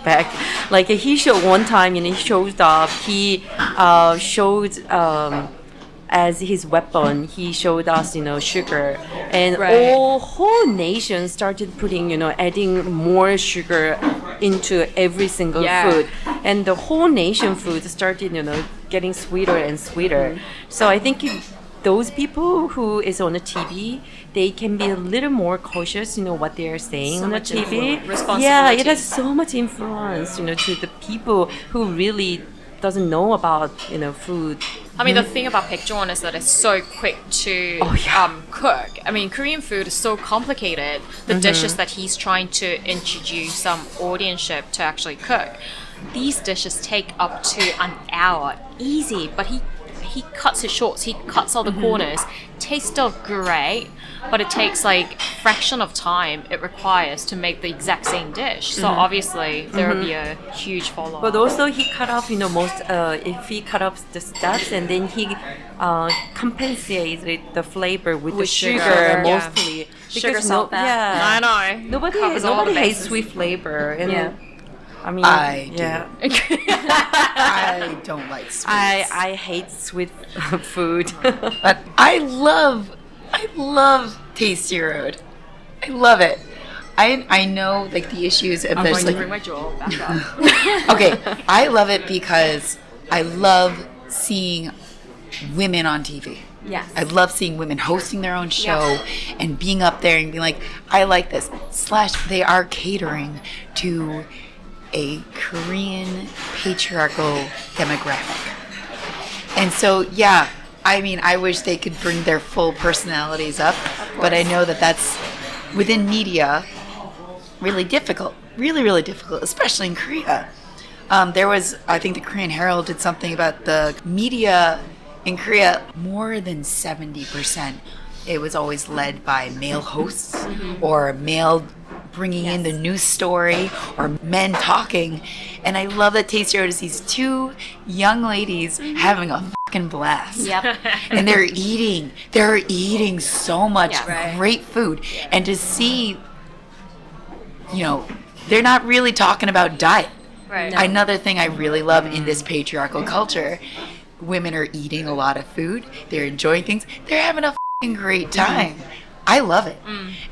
Beck, like he showed one time, he showed up, he showed as his weapon, he showed us, sugar, and whole nation started putting, adding more sugar into every single food, and the whole nation food started, getting sweeter and sweeter. So I think those people who is on the TV, they can be a little more cautious, what they are saying on the TV. Yeah, it has so much influence, to the people who really doesn't know about food. I mean, the thing about Baekjeon is that it's so quick to cook. I mean, Korean food is so complicated. The dishes that he's trying to introduce some audience to actually cook, these dishes take up to an hour, easy. But he cuts it short. He cuts all the corners. Tastes still great, but it takes like fraction of time it requires to make the exact same dish. So obviously there will be a huge follow-up. But also he cut off, if he cut off the steps, and then he compensates the flavor with the sugar mostly. Sugar, salt, that. Yeah, I know. Nobody hates sweet flavor. And I mean, I do. yeah. I don't like sweets. I hate sweet food. But I love Tasty Road. I love it. I know like the issues of I'm there's going like to bring my jaw back up. okay, I love it because I love seeing women on TV. Yes. I love seeing women hosting their own show and being up there and being like, I like this. / they are catering to a Korean patriarchal demographic. And so, yeah, I mean, I wish they could bring their full personalities up, but I know that that's within media really difficult, really, really difficult, especially in Korea. There was, I think the Korean Herald did something about the media in Korea, more than 70%. It was always led by male hosts or male bringing in the news story or men talking. And I love that Tasty Road is these two young ladies having a fucking blast. Yep. And they're eating so much great food. And to see, they're not really talking about diet. Right. Another thing I really love in this patriarchal culture, women are eating a lot of food. They're enjoying things. They're having a fucking great time. I love it.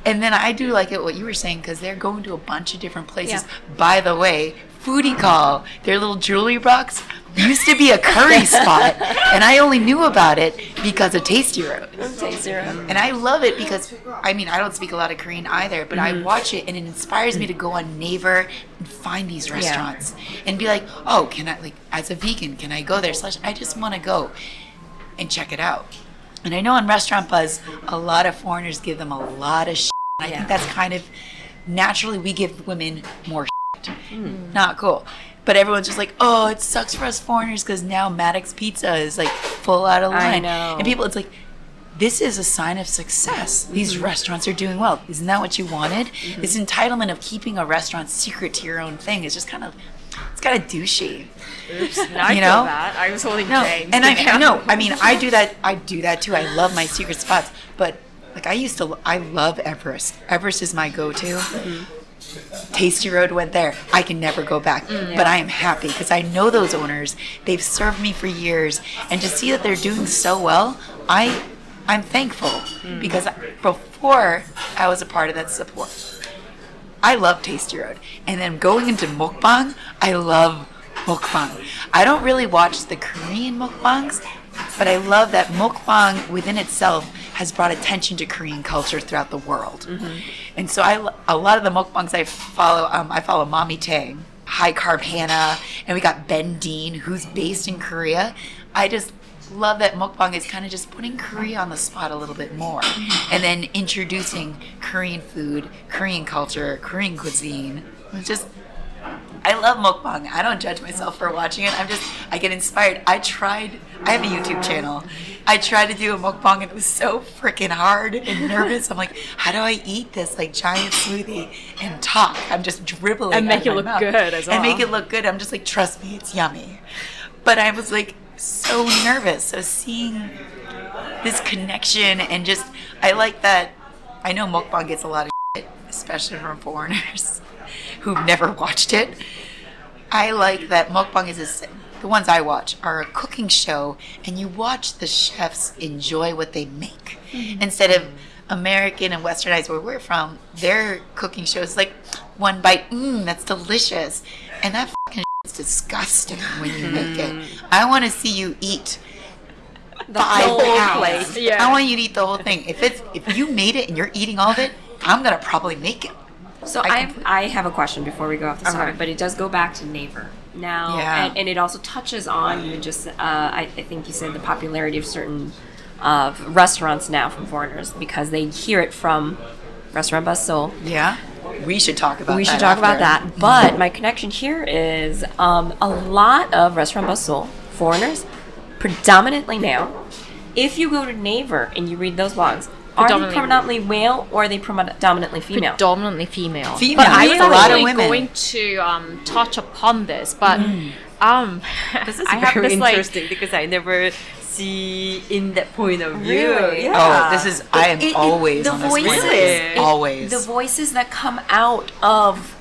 And then I do like it, what you were saying, because they're going to a bunch of different places. By the way, Foodie Call, their little jewelry box, used to be a curry spot, and I only knew about it because of Tasty Road. Tasty Road. And I love it because, I mean, I don't speak a lot of Korean either, but I watch it and it inspires me to go on Naver and find these restaurants and be like, oh, can I, like, as a vegan, can I go there? / I just want to go and check it out. And I know on Restaurant Buzz, a lot of foreigners give them a lot of shit. And I think that's kind of, naturally, we give women more shit. Not cool. But everyone's just like, oh, it sucks for us foreigners because now Maddox Pizza is like full out of line. I know. And people, it's like, this is a sign of success. These restaurants are doing well. Isn't that what you wanted? This entitlement of keeping a restaurant secret to your own thing is just kind of, it's kind of douchey. Oops, now I You feel know? bad. I was holding No, James. and I know. I mean, I do that. I do that too. I love my secret spots. But like, I love Everest. Everest is my go-to. Tasty Road went there. I can never go back, but I am happy because I know those owners. They've served me for years, and to see that they're doing so well, I'm thankful because before I was a part of that support. I love Tasty Road, and then going into mukbang, I love mukbang. I don't really watch the Korean mukbangs, but I love that mukbang within itself has brought attention to Korean culture throughout the world. And so a lot of the mukbangs I follow Mommy Tang, High Carb Hannah, and we got Ben Dean, who's based in Korea. I just love that mukbang is kind of just putting Korea on the spot a little bit more, and then introducing Korean food, Korean culture, Korean cuisine. It's just, I love mukbang. I don't judge myself for watching it. I get inspired. I have a YouTube channel. I tried to do a mukbang and it was so freaking hard and nervous. I'm like, how do I eat this like giant smoothie and talk? I'm just dribbling. And make out of it my look mouth. good as well. And make it look good. I'm just like, trust me, it's yummy. But I was like so nervous. So seeing this connection and just, I like that. I know mukbang gets a lot of shit, especially from foreigners who've never watched it. I like that mukbang is the ones I watch are a cooking show, and you watch the chefs enjoy what they make instead of American and Westernized where we're from. Their cooking shows like one bite, that's delicious, and that fucking is disgusting when you make it. I want to see you eat The 5 whole pounds. plate. Yeah. I want you to eat the whole thing. If you made it and you're eating all of it, I'm gonna probably make it. So I have a question before we go off the topic, but it does go back to Naver now, and it also touches on you just I think you said the popularity of certain restaurants now from foreigners because they hear it from Restaurant Buzz Seoul. Yeah, we should talk about. We that should talk about after. that. But my connection here is a lot of Restaurant Buzz Seoul foreigners, predominantly male. If you go to Naver and you read those blogs, are they predominantly male or are they predominantly female? Predominantly female. Female. But I There's was a lot of actually women. going to touch upon this, but This is I have very this like interesting because I never see in that point of view. Really? Yeah. Oh, this is. I am always the on this point. voices, Always. the voices that come out of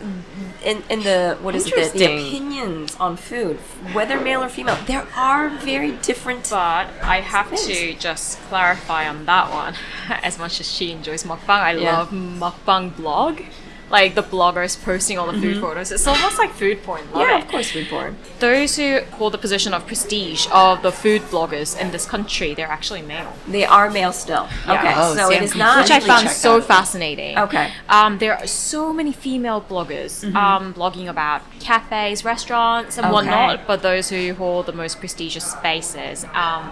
in the what is it? The Interesting. opinions on food, whether male or female, there are very different. But I have to just clarify on that one. As much as she enjoys mukbang, I love mukbang blog. Like the bloggers posting all the food photos. It's almost like food porn. Love Yeah, it. of course, food porn. Those who hold the position of prestige of the food bloggers in this country, they're actually male. They are male still. Okay, Oh, so see, it I'm is not. Which I Usually found check so that. fascinating. Okay. There are so many female bloggers blogging about cafes, restaurants, and Okay. whatnot, but those who hold the most prestigious spaces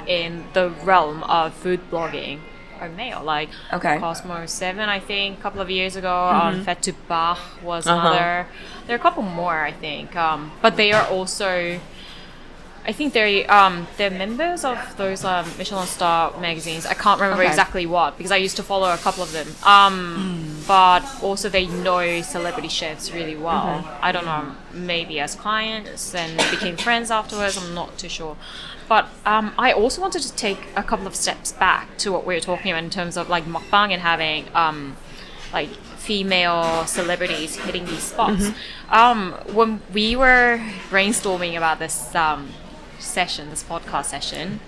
in the realm of food blogging are male. Like Okay. Cosmo 7, I think, a couple of years ago. Fête to Bach was another. There are a couple more, I think. But they are also... I think they're members of those Michelin star magazines. I can't remember Okay. exactly what because I used to follow a couple of them. But also they know celebrity chefs really well. I don't know, maybe as clients and became friends afterwards. I'm not too sure. But I also wanted to take a couple of steps back to what we were talking about in terms of like mukbang and having like female celebrities hitting these spots. When we were brainstorming about this this podcast session,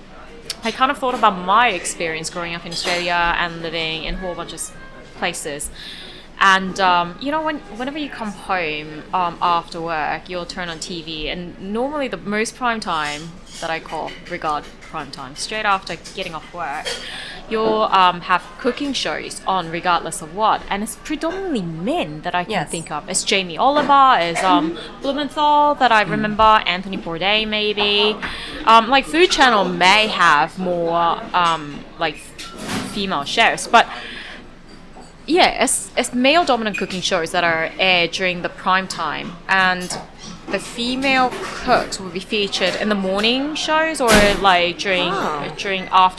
I kind of thought about my experience growing up in Australia and living in a whole bunch of places. And whenever you come home after work, you'll turn on TV, and normally the most prime time that I regard prime time, straight after getting off work, you'll have cooking shows on regardless of what, and it's predominantly men that I can think of. It's Jamie Oliver, it's Blumenthal that I remember, Anthony Bourdain maybe. Like Food Channel may have more like female chefs, but yeah, it's male dominant cooking shows that are aired during the prime time, and the female cooks will be featured in the morning shows or like during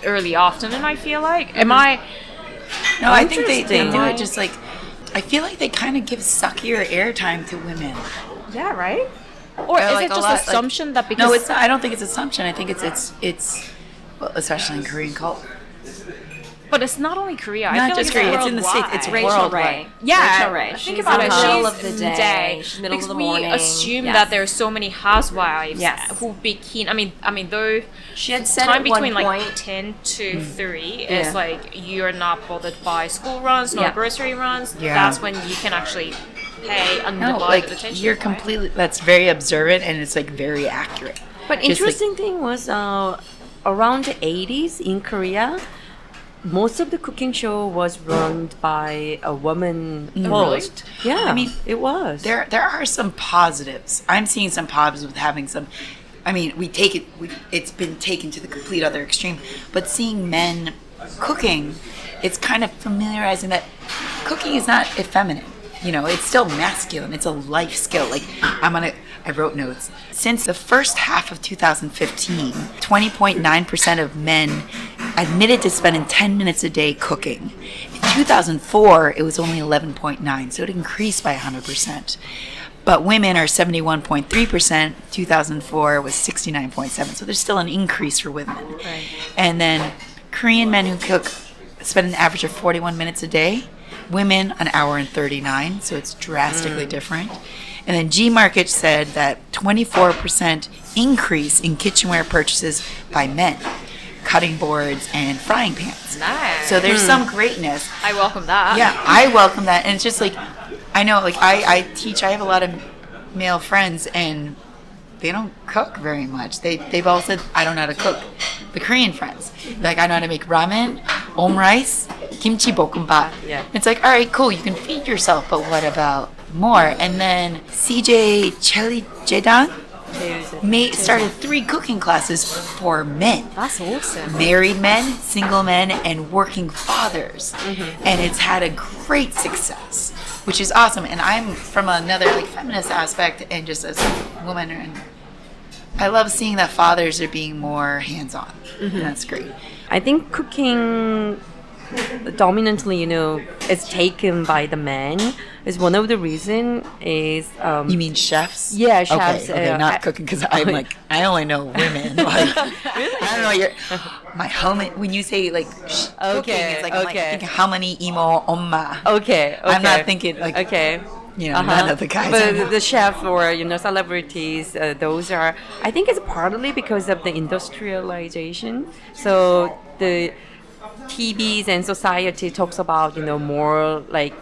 early afternoon, I feel like. Am I? No, I think they do it just like, I feel like they kind of give suckier airtime to women. Yeah, right? Or is like it just assumption that because... No, it's not, I don't think it's assumption. I think it's well, especially in Korean culture. But it's not only Korea. Not I feel just like Korea. It's in the States. It's worldwide. Yeah, Rachel Ray. Think She's about it. in the middle She's of the day. Middle because of the morning. we assume that there are so many housewives Yes. who would be keen. I mean, though She had said time at one between like point, 10 to 3 Yeah. is like you're not bothered by school runs, no Yeah. grocery runs. Yeah. That's when you can actually pay undivided No, like attention. you're right? completely. That's very observant and it's like very accurate. But Just interesting thing was around the 80s in Korea, most of the cooking show was run by a woman host. Yeah, I mean, it was. There are some positives. I'm seeing some positives with having some. I mean, it's been taken to the complete other extreme. But seeing men cooking, it's kind of familiarizing that cooking is not effeminate. You know, it's still masculine. It's a life skill. Like I wrote notes. Since the first half of 2015, 20.9% of men admitted to spending 10 minutes a day cooking. In 2004, it was only 11.9, so it increased by 100%. But women are 71.3%. 2004 was 69.7, so there's still an increase for women. Right. And then Korean men who cook spend an average of 41 minutes a day. Women, an hour and 39, so it's drastically different. And then G-Market said that 24% increase in kitchenware purchases by men, cutting boards and frying pans. Nice. So there's some greatness. I welcome that. Yeah, I welcome that. And it's just like, I know, like I teach, I have a lot of male friends and they don't cook very much. They've all said, I don't know how to cook. The Korean friends. Like, I know how to make ramen, rice, kimchi bokkeumbap. Yeah. It's like, all right, cool, you can feed yourself, but what about more? And then CJ Cheli Jedan started 3 cooking classes for men. That's awesome. Married men, single men, and working fathers. And it's had a great success, which is awesome. And I'm from another like feminist aspect and just as a woman, and I love seeing that fathers are being more hands-on. And that's great. I think cooking dominantly, is taken by the men. Is one of the reason is You mean chefs? yeah, chefs. Okay, not cooking, because I'm like, I only know women. Like, I don't know how many, when you say like cooking, it's like, I'm like thinking how many imo 엄마. Okay. I'm not thinking like, Okay. none of the guys. But the chef or celebrities, those are. I think it's partly because of the industrialization. So the TVs and society talks about more like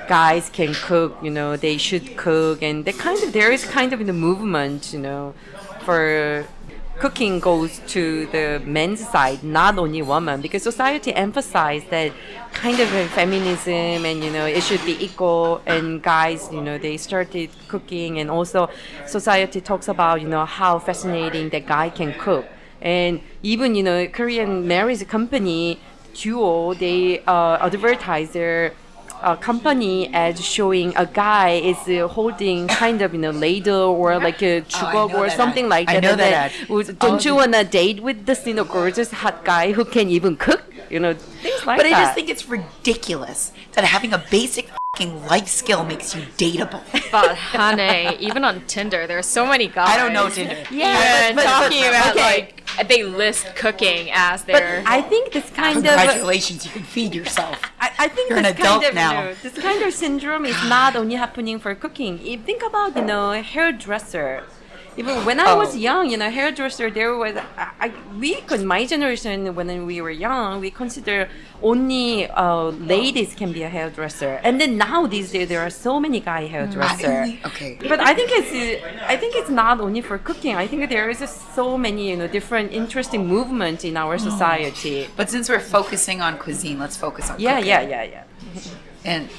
guys can cook. They should cook, and there is kind of the movement. For cooking goes to the men's side, not only women, because society emphasized that kind of a feminism and it should be equal, and guys they started cooking, and also society talks about how fascinating that guy can cook. And even Korean marriage company Duo, they advertise their company as showing a guy is holding kind of ladle or like a jugok or something like that. I know And that then, ad. Don't you wanna date with this gorgeous hot guy who can even cook? Things like But that. I just think it's ridiculous that having a basic fucking life skill makes you dateable. But honey, even on Tinder, there are so many guys. I don't know Tinder. Yeah, Even talking about okay. like they list cooking as their. I think this kind of Congratulations, you can feed yourself. I think You're an this kind adult of now. this kind of syndrome is not only happening for cooking. If think about hairdresser, Even when I was young, hairdresser, there was my generation when we were young, we consider only ladies can be a hairdresser, and then now these days there are so many guy hairdresser. Okay. But I think it's not only for cooking. I think there is just so many different interesting movements in our society. But since we're focusing on cuisine, let's focus on Yeah, cooking. yeah. And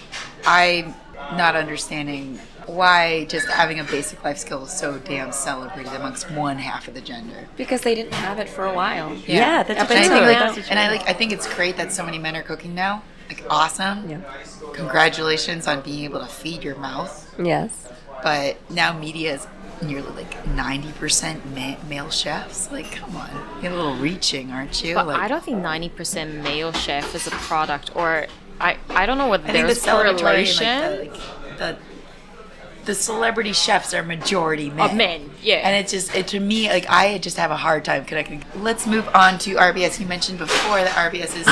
I'm not understanding why just having a basic life skill is so damn celebrated amongst one half of the gender. Because they didn't have it for a while. Yeah, that's And true. I think it's great that so many men are cooking now. Like, awesome. Yeah. Congratulations on being able to feed your mouth. Yes. But now media is nearly like 90% male chefs. Like, come on. You're a little reaching, aren't you? But Like, I don't think 90% male chef is a product, or I don't know what I think there's the celebratory, correlation. the celebrity chefs are majority men. Of men, yeah. And to me, like, I just have a hard time connecting. Let's move on to RBS. You mentioned before that RBS's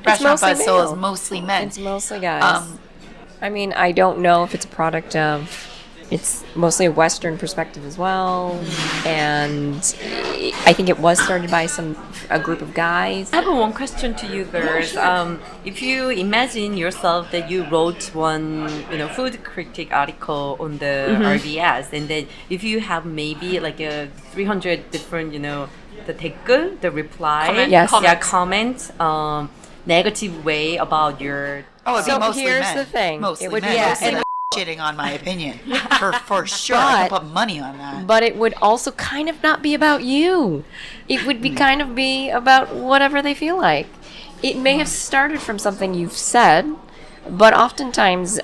restaurant mostly buzz soul male. is mostly men. It's mostly guys. I mean, I don't know if it's a product of. It's mostly a Western perspective as well, and I think it was started by a group of guys. I have one question to you girls. If you imagine yourself that you wrote one, food critic article on the RBS, and then if you have maybe like a 300 different, the 댓글, the reply, Comment? Yes. comment, negative way about your. Oh, it'd be So mostly here's men. the thing. Mostly It would men. be- Mostly and- men shitting on my opinion. For sure. I can But- put money on that. But it would also kind of not be about you. It would be kind of be about whatever they feel like. It may have started from something you've said, but oftentimes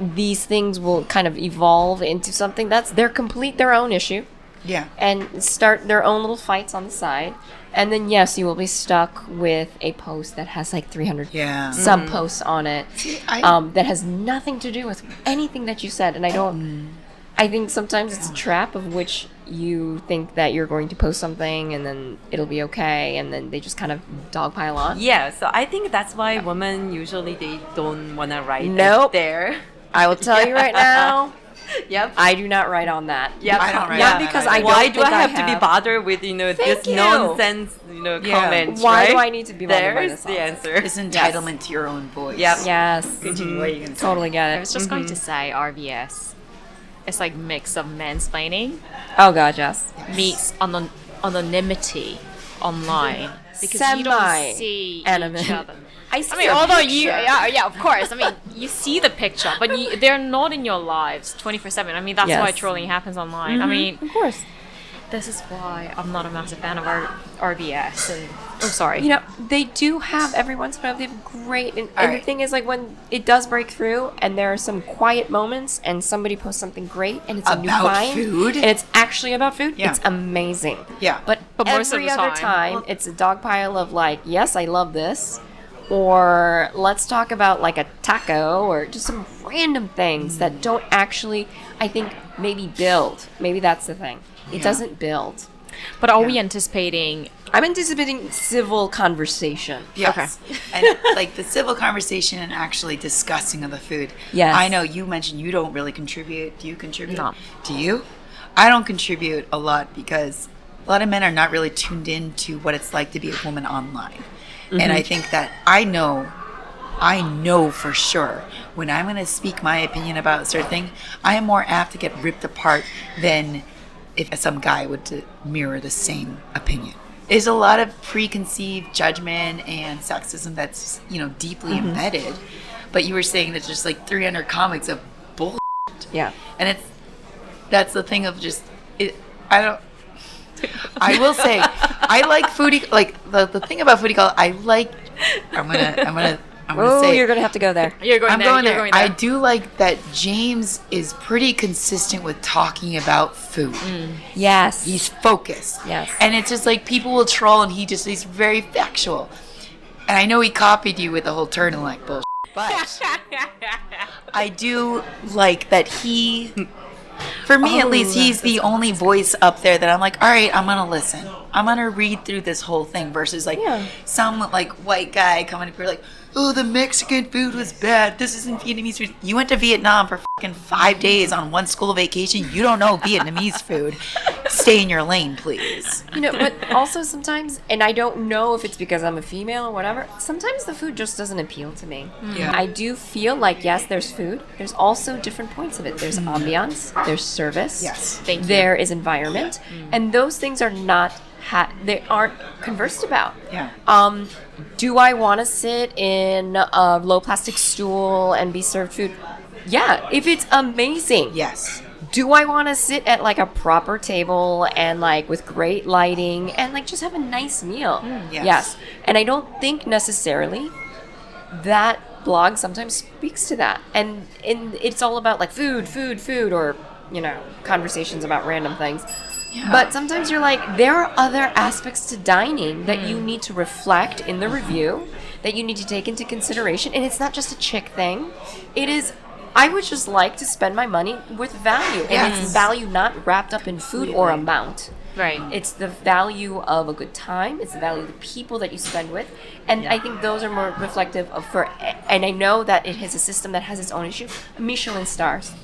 these things will kind of evolve into something that's their own issue Yeah. and start their own little fights on the side. And then, yes, you will be stuck with a post that has like 300 Yeah. sub-posts on it I- that has nothing to do with anything that you said. And I think sometimes it's a trap of which you think that you're going to post something and then it'll be okay, and then they just kind of dogpile on. Yeah, so I think that's why women usually they don't want to write Nope. there. I will tell you right now, Yep. I do not write on that. Yep. I don't write Not on that because either. I don't Why do think I have to be have- bothered with this Thank you. nonsense Yeah. comments? Why do right? I need to be bothered by There's this the nonsense? answer. It's entitlement to your own voice. Yep. Yes. Continue. What are you going to say? Totally get I it. was just going to say RBS. It's like mix of mansplaining Oh god, yes. meets anonymity online, because you don't see Semi-anonymous. each other. I see I mean, a although picture. yeah, of course. I mean, you see the picture, but they're not in your lives 24/7. I mean, that's why Yes. trolling happens online. I mean, Of course. this is why I'm not a massive fan of RBS. And sorry. You know, they do have every once in a while, they have great. And the Alright. thing is, like, when it does break through and there are some quiet moments and somebody posts something great and it's a new About find. food? And it's actually about food, Yeah. it's amazing. Yeah. But most of every the other time- time, it's a dog pile of, like, yes, I love this. Or let's talk about, like, a taco or just some random things that don't actually, I think, maybe build. Maybe that's the thing. It doesn't build. But are we anticipating? I'm anticipating civil conversation. Yes. And like the civil conversation and actually discussing of the food. Yes. I know you mentioned you don't really contribute. Do you contribute? No. Do you? I don't contribute a lot because a lot of men are not really tuned in to what it's like to be a woman online. And I think that I know for sure when I'm going to speak my opinion about a certain thing, I am more apt to get ripped apart than if some guy would to mirror the same opinion. There's a lot of preconceived judgment and sexism that's, deeply embedded. But you were saying that just like 300 comics of bull. Yeah. And that's the thing of just, I will say, I like Foodie, like the thing about Foodie Call, I'm gonna Oh, say, you're gonna have to go there. You're going I'm there. going you're there. going there. I do like that James is pretty consistent with talking about food. Yes. He's focused. Yes. And it's just like people will troll and he's very factual. And I know he copied you with the whole turtleneck bullshit, but I do like that for me at least, he's the only voice up there that I'm like, all right, I'm going to listen. I'm going to read through this whole thing versus like Yeah. some like white guy coming up here like, oh, the Mexican food was bad. This isn't Vietnamese food. You went to Vietnam for fucking 5 days on one school vacation. You don't know Vietnamese food. Stay in your lane, please. You know, but also sometimes, and I don't know if it's because I'm a female or whatever, sometimes the food just doesn't appeal to me. Yeah. I do feel like, yes, there's food. There's also different points of it. There's ambiance, there's service. Yes. Thank you. There is environment. And those things are not, they aren't conversed about. Yeah. Do I want to sit in a low plastic stool and be served food? Yeah, if it's amazing. Yes. Do I want to sit at like a proper table and like with great lighting and like just have a nice meal? Yes. And I don't think necessarily that blog sometimes speaks to that. And it's all about like food, or, you know, conversations about random things. Yeah. But sometimes you're like, there are other aspects to dining that you need to reflect in the review, that you need to take into consideration. And it's not just a chick thing. It is, I would just like to spend my money with value. And Yes. it's value not wrapped up in food or amount. Right. It's the value of a good time. It's the value of the people that you spend with. And I think those are more reflective of, and I know that it has a system that has its own issue, Michelin stars,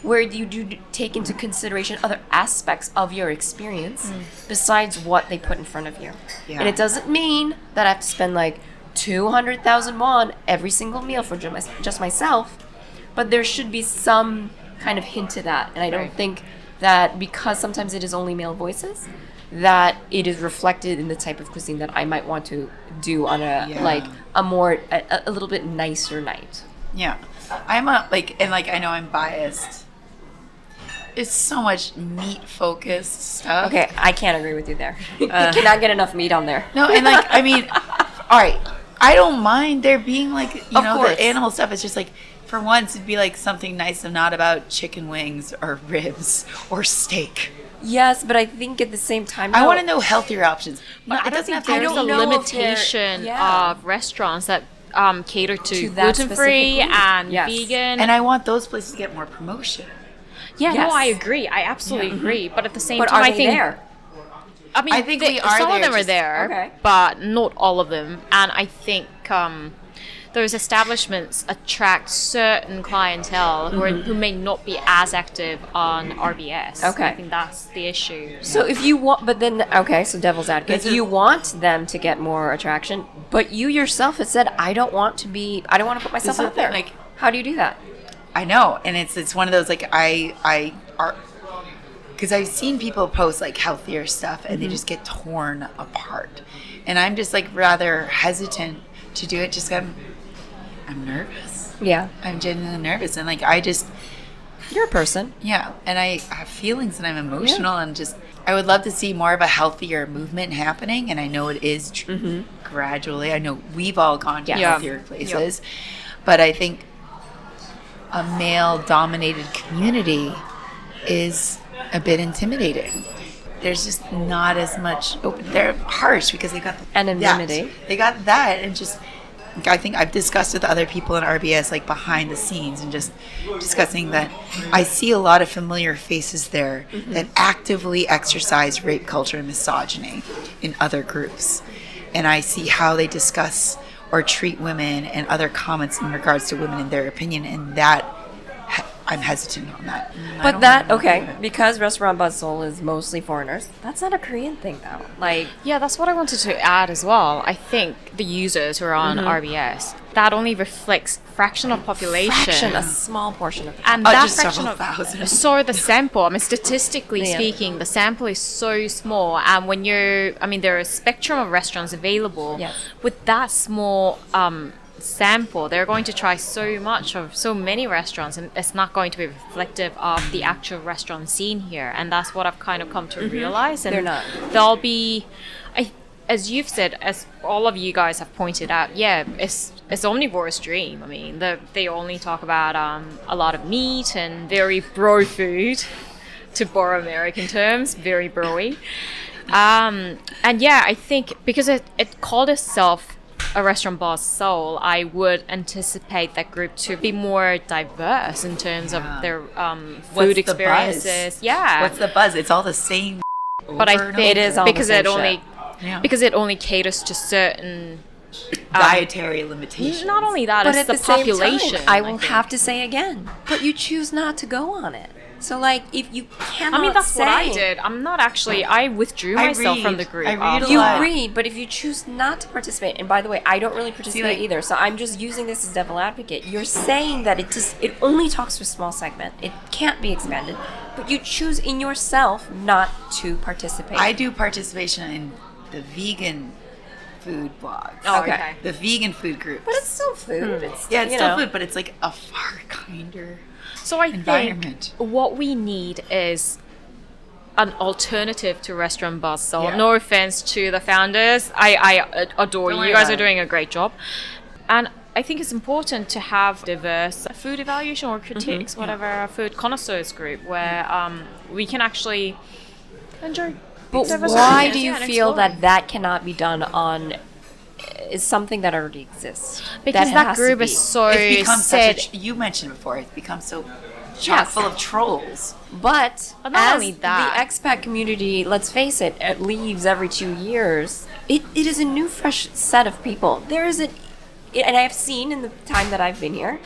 where you do take into consideration other aspects of your experience besides what they put in front of you. Yeah. And it doesn't mean that I have to spend like 200,000 won every single meal for just myself, but there should be some kind of hint to that. And I don't think that because sometimes it is only male voices, that it is reflected in the type of cuisine that I might want to do on a little bit nicer night. Yeah. I'm a, like, and like, I know I'm biased. It's so much meat-focused stuff. Okay, I can't agree with you there. You cannot get enough meat on there. No, and like, I mean, all right, I don't mind there being like, you know, course. the animal stuff. It's just like, for once, it'd be like something nice and not about chicken wings or ribs or steak. Yes, but I think at the same time, I want to know healthier options. No, I it don't doesn't think have to there's I a don't know if limitation they're- yeah. of restaurants that cater to that gluten-free specifically. and Yes. vegan. And I want those places to get more promotion. yeah, Yes. no, I agree. I absolutely agree. But at the same But time, are I they think there? I mean, I think we are some there, of them are just- there, Okay. but not all of them. And I think those establishments attract certain clientele who may not be as active on RBS. Okay. I think that's the issue. So if you want, but then, okay, so devil's advocate, This is- you want them to get more attraction, but you yourself have said, I don't want to put myself This is out there. like- How do you do that? I know, and it's one of those like because I've seen people post like healthier stuff and they just get torn apart, and I'm just like rather hesitant to do it. Just I'm nervous. Yeah. I'm genuinely nervous, and like You're a person. yeah, and I have feelings and I'm emotional, and just I would love to see more of a healthier movement happening, and I know it is gradually. I know we've all gone to Yes. healthier places, but I think a male-dominated community is a bit intimidating. There's just not as much open. They're harsh because they got Anonymity. that. They got that, and just I think I've discussed with other people in RBS like behind the scenes, and just discussing that I see a lot of familiar faces there that actively exercise rape culture and misogyny in other groups, and I see how they discuss or treat women and other comments in regards to women in their opinion, and that I'm hesitant on that. But that, okay, because Restaurant Bustle is mostly foreigners, that's not a Korean thing though. Like, Yeah, that's what I wanted to add as well. I think the users who are on RBS, that only reflects fraction of population. a small portion of it. And Oh, that just fraction several of thousand. so the sample, I mean, statistically Yeah. speaking, the sample is so small. And when there are a spectrum of restaurants available. Yes. With that small sample, they're going to try so much of so many restaurants, and it's not going to be reflective of the actual restaurant scene here. And that's what I've kind of come to realize. And They're not. There'll be, as you've said, as all of you guys have pointed out, yeah, it's omnivore's dream. I mean, they only talk about a lot of meat and very bro food, to borrow American terms, very broy. And yeah, I think because it called itself a restaurant boss soul, I would anticipate that group to be more diverse in terms of their What's food the experiences. buzz? Yeah, What's the buzz? It's all the same. but I over and think It is all because the it same only shit. Yeah. because it only caters to certain dietary limitations. Not only that, But it's at the same population. time, I will have to say again, but you choose not to go on it. So, like, if you cannot I mean, that's what I say- did. I'm not actually. I withdrew myself from the group. I read a You lot. read, but if you choose not to participate, and by the way, I don't really participate like- either, so I'm just using this as devil advocate. You're saying that it only talks to a small segment. It can't be expanded, but you choose in yourself not to participate. I do participation in the vegan food blogs. Oh, Okay. The vegan food groups. but it's still food. It's, yeah, it's you still know. food, but it's like a far kinder So I environment. think what we need is an alternative to restaurant bars. So Yeah. no offense to the founders, I adore Don't you. worry You guys about are it. doing a great job, and I think it's important to have diverse food evaluation or critiques, whatever, food connoisseurs group where we can actually enjoy. But diverse why opinions, do you and feel explore. that cannot be done on is something that already exists? Because it that has to group be. is so It's become said. such a, you mentioned before, it's become so chock Yes. full of trolls. But But not as only that. the expat community, let's face it, it leaves every 2 years. It is a new, fresh set of people. There is and I've seen in the time that I've been here,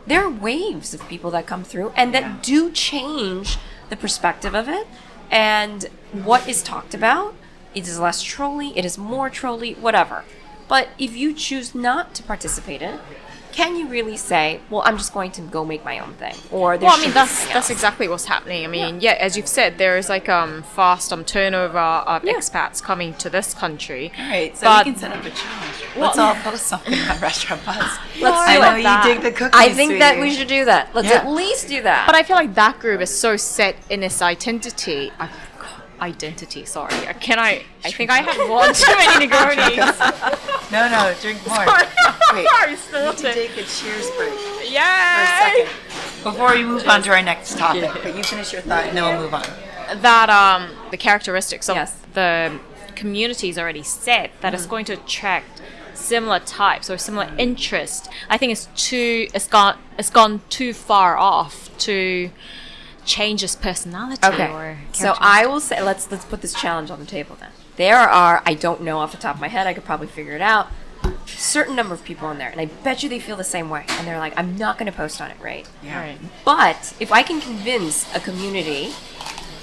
there are waves of people that come through and that do change the perspective of it and what is talked about. It is less trolly, it is more trolly, whatever. But if you choose not to participate in it, can you really say, well, I'm just going to go make my own thing? Or there Well, I should mean, be that's something else? exactly what's happening. I mean, yeah, as you've said, there is like fast turnover of expats coming to this country. All right, so But- we can set up a challenge. Let's all post something on Restaurant Buzz. Let's I do know it. you dig the cookies. I think that we sweetie. should do that. Let's Yeah. at least do that. But I feel like that group is so set in its identity. Sorry. I think I had one too many Negronis. No, drink more. Wait, I we spilled need to it. take a cheers break for a Yay! second before we move on to our next topic. But you finish your thought and then we'll move on. That the characteristics of Yes. the community is already set that it's going to attract similar types or similar interest. I think it's gone too far off to change his personality Okay. or So I will say, let's put this challenge on the table then. There are, I don't know off the top of my head, I could probably figure it out, certain number of people in there, and I bet you they feel the same way. And they're like, I'm not going to post on it, right? Yeah. Right. But if I can convince a community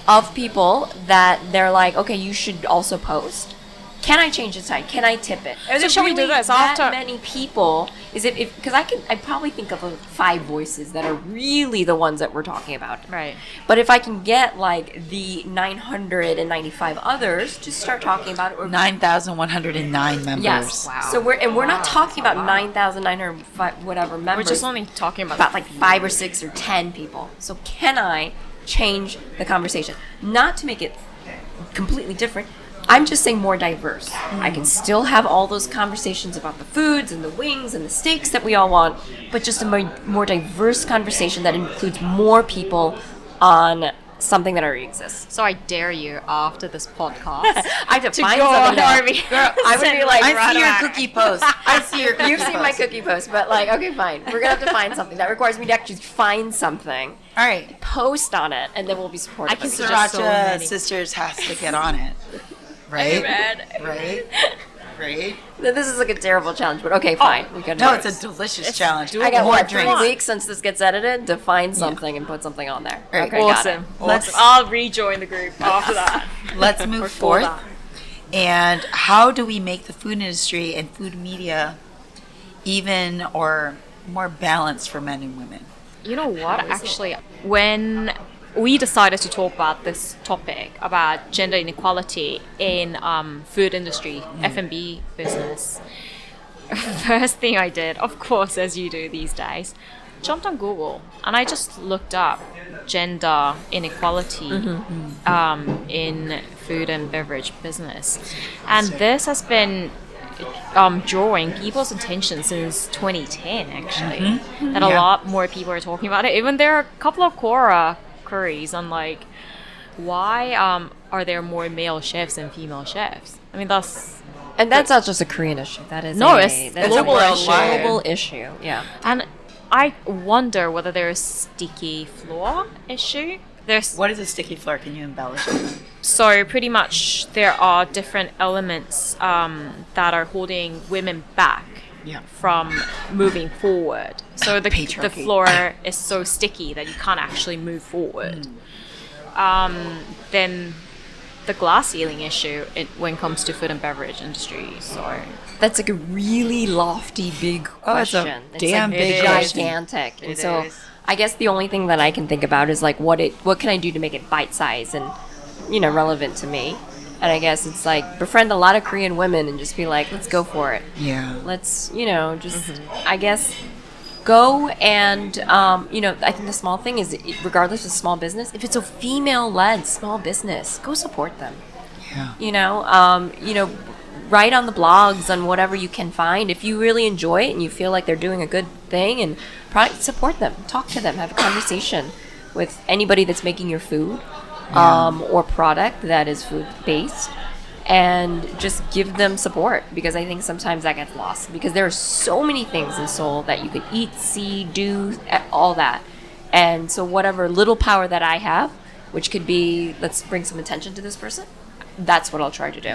of people that they're like, okay, you should also post. Can I change the site? Can I tip it? Are So there shall we do really this that after- many people? Is it because I probably think of 5 voices that are really the ones that we're talking about. Right. But if I can get like the 995 others to start talking about it, or 9,109 members. yes, so we're not talking about 9,905 whatever members. We're just only talking about like 5 or 6 or 10 people. So can I change the conversation? Not to make it completely different. I'm just saying more diverse. I can still have all those conversations about the foods and the wings and the steaks that we all want, but just a more diverse conversation that includes more people on something that already exists. So I dare you after this podcast I have to to find go on something now. RV. Girl, I would be like, I see your cookie post. I see your cookie You've seen my post. cookie post, but like, okay, fine. We're gonna have to find something that requires me to actually find something, All right. post on it, and then we'll be supportive. I can of it. suggest so Sriracha many. Sisters has to get on it. Right? Right? Right? This is like a terrible challenge, but okay, fine. We can. No, it's a delicious challenge. I got More what, 3 drinks. weeks since this gets edited to find something and put something on there. All right, Okay, got Awesome. it. Let's- I'll rejoin the group after that. Let's move Before forth. that. And how do we make the food industry and food media even or more balanced for men and women? You know what? Actually, when we decided to talk about this topic about gender inequality in food industry, F&B business, first thing I did, of course, as you do these days, jumped on Google and I just looked up gender inequality in food and beverage business, and this has been drawing people's attention since 2010 actually, that a Yeah. lot more people are talking about it. Even there are a couple of queries on like why are there more male chefs than female chefs. I mean, And that's not just a Korean issue. That is No, a, it's that's global a issue. global issue. Yeah. and I wonder whether there's sticky floor issue. There's What is a sticky floor? Can you embellish it? So pretty much there are different elements that are holding women back from moving forward. So the patriarchy. floor is so sticky that you can't actually move forward. Then the glass ceiling issue when it comes to food and beverage industry. So That's like a really lofty, big question. It's a damn like big question. gigantic. And It so is. I guess the only thing that I can think about is like what can I do to make it bite-sized and, relevant to me. And I guess it's like befriend a lot of Korean women and just be like, let's go for it. Yeah. Let's, just, I guess, go and, I think the small thing is, regardless of small business, if it's a female-led small business, go support them. Yeah. Write on the blogs on whatever you can find. If you really enjoy it and you feel like they're doing a good thing, and support them, talk to them, have a conversation with anybody that's making your food or product that is food based, and just give them support, because I think sometimes that gets lost, because there are so many things in Seoul that you could eat, see, do, all that. And so whatever little power that I have, which could be, let's bring some attention to this person, that's what I'll try to do.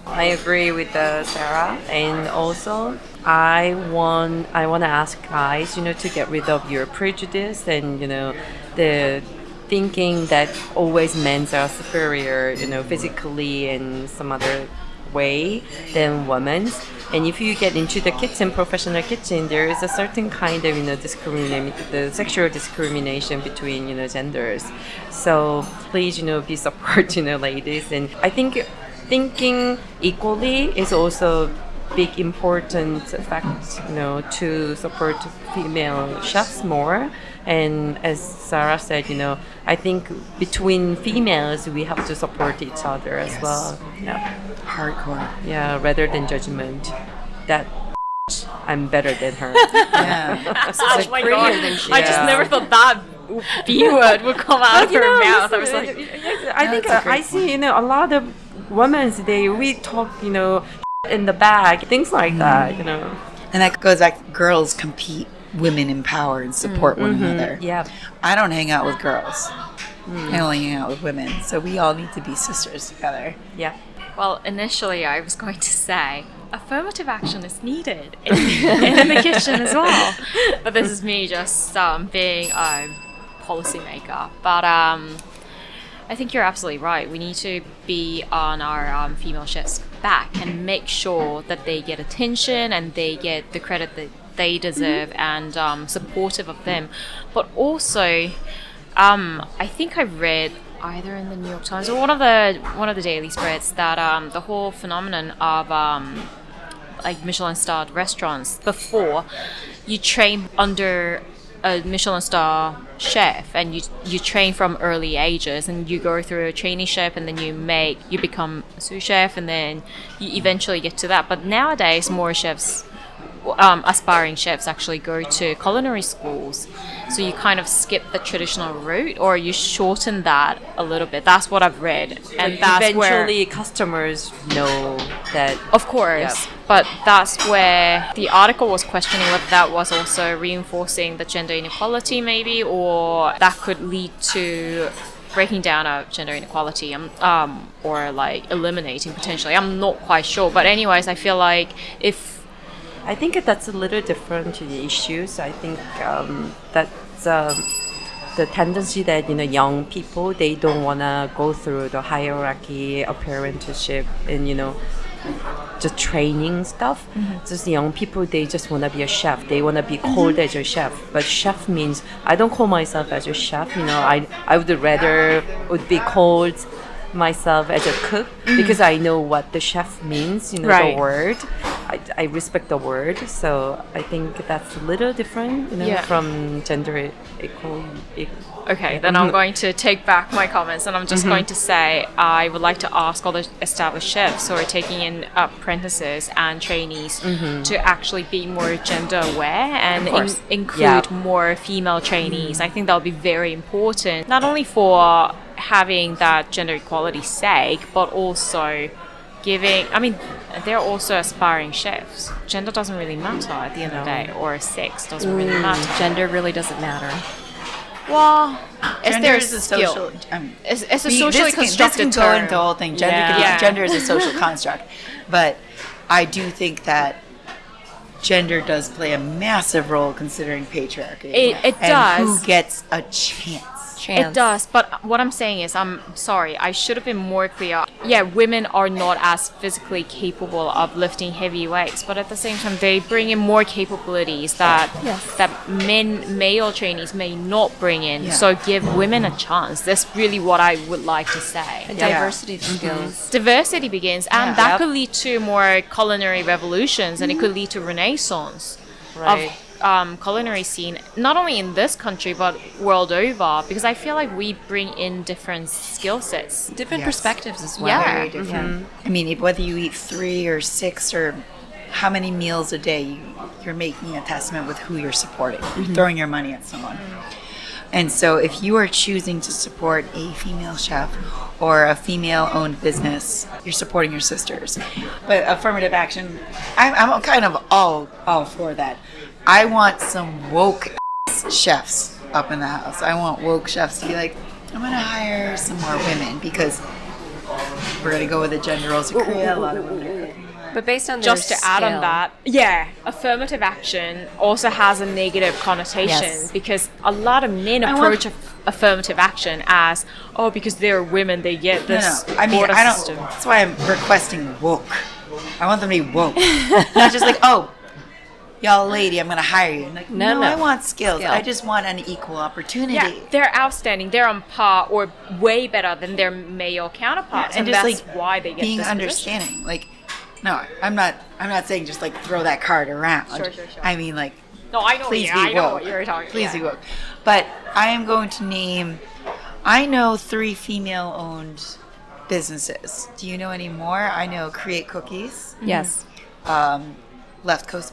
I agree with Sarah, and also I want to ask guys, to get rid of your prejudice and the thinking that always men are superior, physically and some other way than women. And if you get into the kitchen, professional kitchen, there is a certain kind of the sexual discrimination between genders. So please be support ladies, and I think thinking equally is also big important fact to support female chefs more. And as Sarah said, I think between females we have to support each other as well. Yeah, Hardcore. yeah, rather than judgment that I'm better than her. Yeah. oh my god, than she I just is. never thought that B word would come out of her mouth. I was like, I think That's a great I see a lot of women we talk in the bag, things like that. And that goes back, girls compete, women empower and support one another. Yeah. I don't hang out with girls. I only hang out with women. So we all need to be sisters together. Yeah. well, initially I was going to say affirmative action is needed in the kitchen as well. But this is me just being a policymaker. But I think you're absolutely right. We need to be on our female chefs' back and make sure that they get attention and they get the credit that they deserve, and supportive of them. But also, I think I read either in the New York Times or one of the daily spreads that the whole phenomenon of like Michelin-starred restaurants, before you train under a Michelin-star chef and you train from early ages and you go through a traineeship and then you become a sous chef and then you eventually get to that. But nowadays more chefs, aspiring chefs, actually go to culinary schools, so you kind of skip the traditional route or you shorten that a little bit. That's what I've read, and that's Eventually, where customers know that. of course, but that's where the article was questioning whether that was also reinforcing the gender inequality maybe, or that could lead to breaking down of gender inequality, or like eliminating potentially. I'm not quite sure, but anyways, I feel like I think that's a little different to the issues. I think that's the tendency that young people, they don't want to go through the hierarchy, apprenticeship, and the training stuff. Just young people, they just want to be a chef. They want to be called as a chef. But chef means I don't call myself as a chef. I would rather would be called myself as a cook, because I know what the chef means. Right. The word. I respect the word, so I think that's a little different, from gender equality. Okay, then I'm going to take back my comments and I'm just going to say I would like to ask all the established chefs who are taking in apprentices and trainees to actually be more gender aware and include more female trainees. I think that would be very important, not only for having that gender equality sake, but also they're also aspiring chefs. Gender doesn't really matter at the end of the day, or sex doesn't really matter. Gender really doesn't matter. Well, Gender is a skill. social. It's a socially constructed this can go term. into the whole thing. Gender, Yeah. gender is a social construct, but I do think that gender does play a massive role considering patriarchy. It and does. who gets a chance. It does, but what I'm saying is, I'm sorry, I should have been more clear. Yeah, women are not as physically capable of lifting heavy weights, but at the same time, they bring in more capabilities that male trainees may not bring in. Yeah. So give women a chance. That's really what I would like to say. And diversity of skills. Diversity begins, and Yeah. that Yep. could lead to more culinary revolutions, and it could lead to renaissance Right. of culinary scene, not only in this country but world over, because I feel like we bring in different skill sets. Different Yes. perspectives as well. Yeah. Very different. I mean, whether you eat 3 or 6 or how many meals a day, you're making a testament with who you're supporting. You're throwing your money at someone. And so if you are choosing to support a female chef or a female-owned business, you're supporting your sisters. But affirmative action, I'm kind of all for that. I want some woke chefs up in the house. I want woke chefs to be like, I'm going to hire some more women because we're going to go with the gender roles in Korea. A lot of women are cooking. But based on their Just to add on skill. that, affirmative action also has a negative connotation Yes. because a lot of men approach affirmative action as, oh, because they're women, they get this No. I mean, quota I don't. system. That's why I'm requesting woke. I want them to be woke, not just like, oh, y'all, lady, I'm gonna hire you. Like, No. I want skills. Skill. I just want an equal opportunity. Yeah, they're outstanding. They're on par or way better than their male counterparts, and just that's like why they get being this position. understanding. Like, no, I'm not saying just like throw that card around. Sure. I mean, like, No, I know. please Yeah, be I know woke. what you're talking. Please be yeah. woke. But I am going to name. I know 3 female-owned businesses. Do you know any more? I know Create Cookies, Yes. Left Coast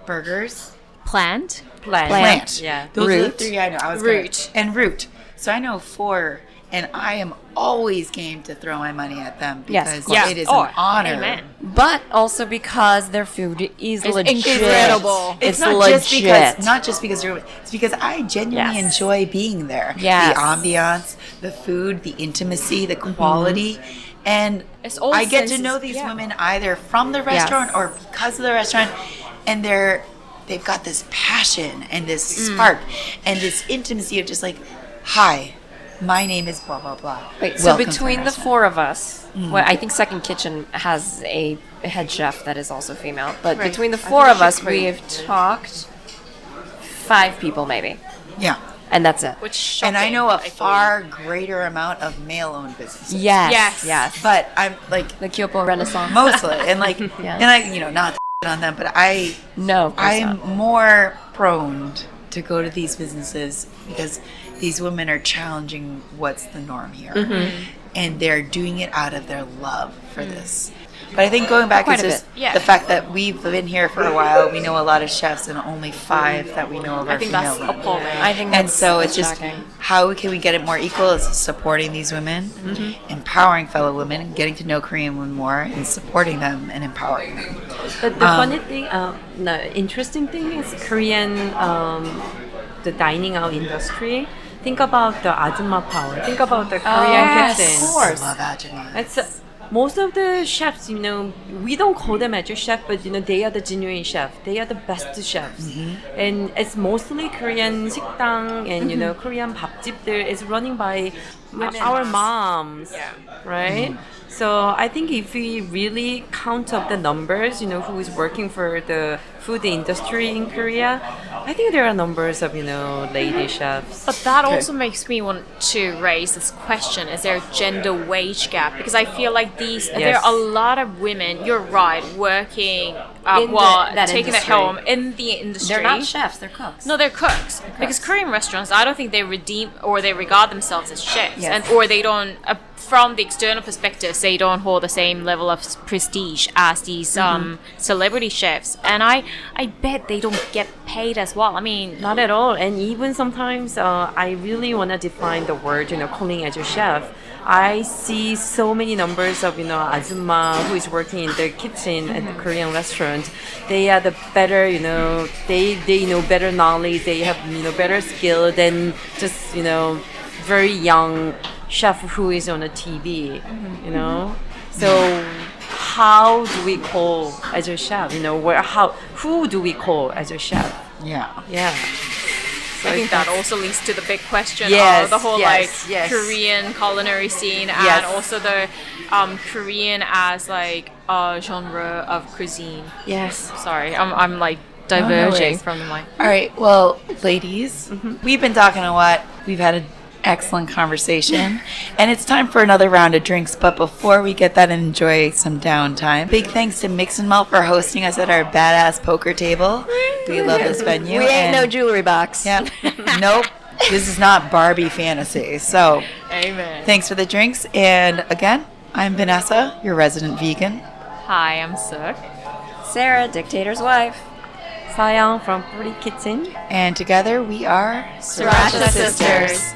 Burgers, Plant. Plant. Yeah. Those are the Root. 3 I know. I was Root. and Root. So I know 4, and I am always game to throw my money at them Yes, because of course. it is Oh, an honor. amen. But also because their food is legit. incredible. It's, It's not legit. just because you're. It's because I genuinely Yes. enjoy being there. Yes. The ambiance, the food, the intimacy, the quality, and It's all I get to senses, know these yeah. women either from the restaurant or because of the restaurant, and they've got this passion and this spark and this intimacy of just like, hi, my name is blah blah blah. Wait, so Welcome to between my the restaurant. 4 of us, well, I think Second Kitchen has a head chef that is also female, but Right. between the I 4 think of us, she's we great. have talked 5 people maybe, Yeah. and that's it. Which And I know a shocking, far greater amount of male-owned businesses. Yes, Yes. But I'm like The Kyopo Renaissance. mostly, and like, Yeah. and I, not on them, but No, of course I'm not. more prone to go to these businesses because these women are challenging what's the norm here, and they're doing it out of their love for this. But I think going back Quite is a just bit. Yeah. the fact that we've been here for a while. We know a lot of chefs, and only 5 that we know of are I think that's female run. appalling. I think And that's so it's just shocking. how can we get it more equal? Is supporting these women, empowering fellow women, getting to know Korean women more, and supporting them and empowering them. But the funny thing, the interesting thing is Korean, the dining out industry. Think about the ajumma power. Think about the Korean yes, kitchen. of course. I love Ajumma. It's most of the chefs, we don't call them as a chef, but they are the genuine chef. They are the best chefs, and it's mostly Korean 식당 and Korean 밥집들 is running by our moms, right? So I think if we really count up the numbers, who is working for the food industry in Korea, I think there are numbers of lady chefs. But that also makes me want to raise this question: is there a gender wage gap? Because I feel like there are a lot of women. You're right, working In that taking it industry. home in the industry. They're not chefs, they're cooks. No, they're cooks. Because Korean restaurants, I don't think they redeem or they regard themselves as chefs, Yes. or they don't. From the external perspective, they don't hold the same level of prestige as these celebrity chefs, and I bet they don't get paid as well. I mean, Not at all. And even sometimes I really want to define the word, calling as a chef. I see so many numbers of, ajumma who is working in the kitchen at the Korean restaurant. They are the better, they know better knowledge. They have, better skill than just, very young chef who is on a TV, So how do we call as a chef? Who do we call as a chef? Yeah. Yeah. I think that also leads to the big question Yes, of the whole yes, like yes. Korean culinary scene and Yes. also the Korean as like a genre of cuisine. Yes. Sorry, I'm like diverging worries. from the mic. All right. Well, ladies, we've been talking a lot. We've had an excellent conversation. And it's time for another round of drinks. But before we get that and enjoy some downtime, big thanks to Mix and Melt for hosting us at our badass poker table. We love this venue. We ain't no and- jewelry box. Yep. Nope. This is not Barbie fantasy. So Amen. thanks for the drinks. And again, I'm Vanessa, your resident vegan. Hi, I'm Suk. Sarah, dictator's wife. Seoyoung from Foodie Kitchen. And together we are Sriracha Sisters.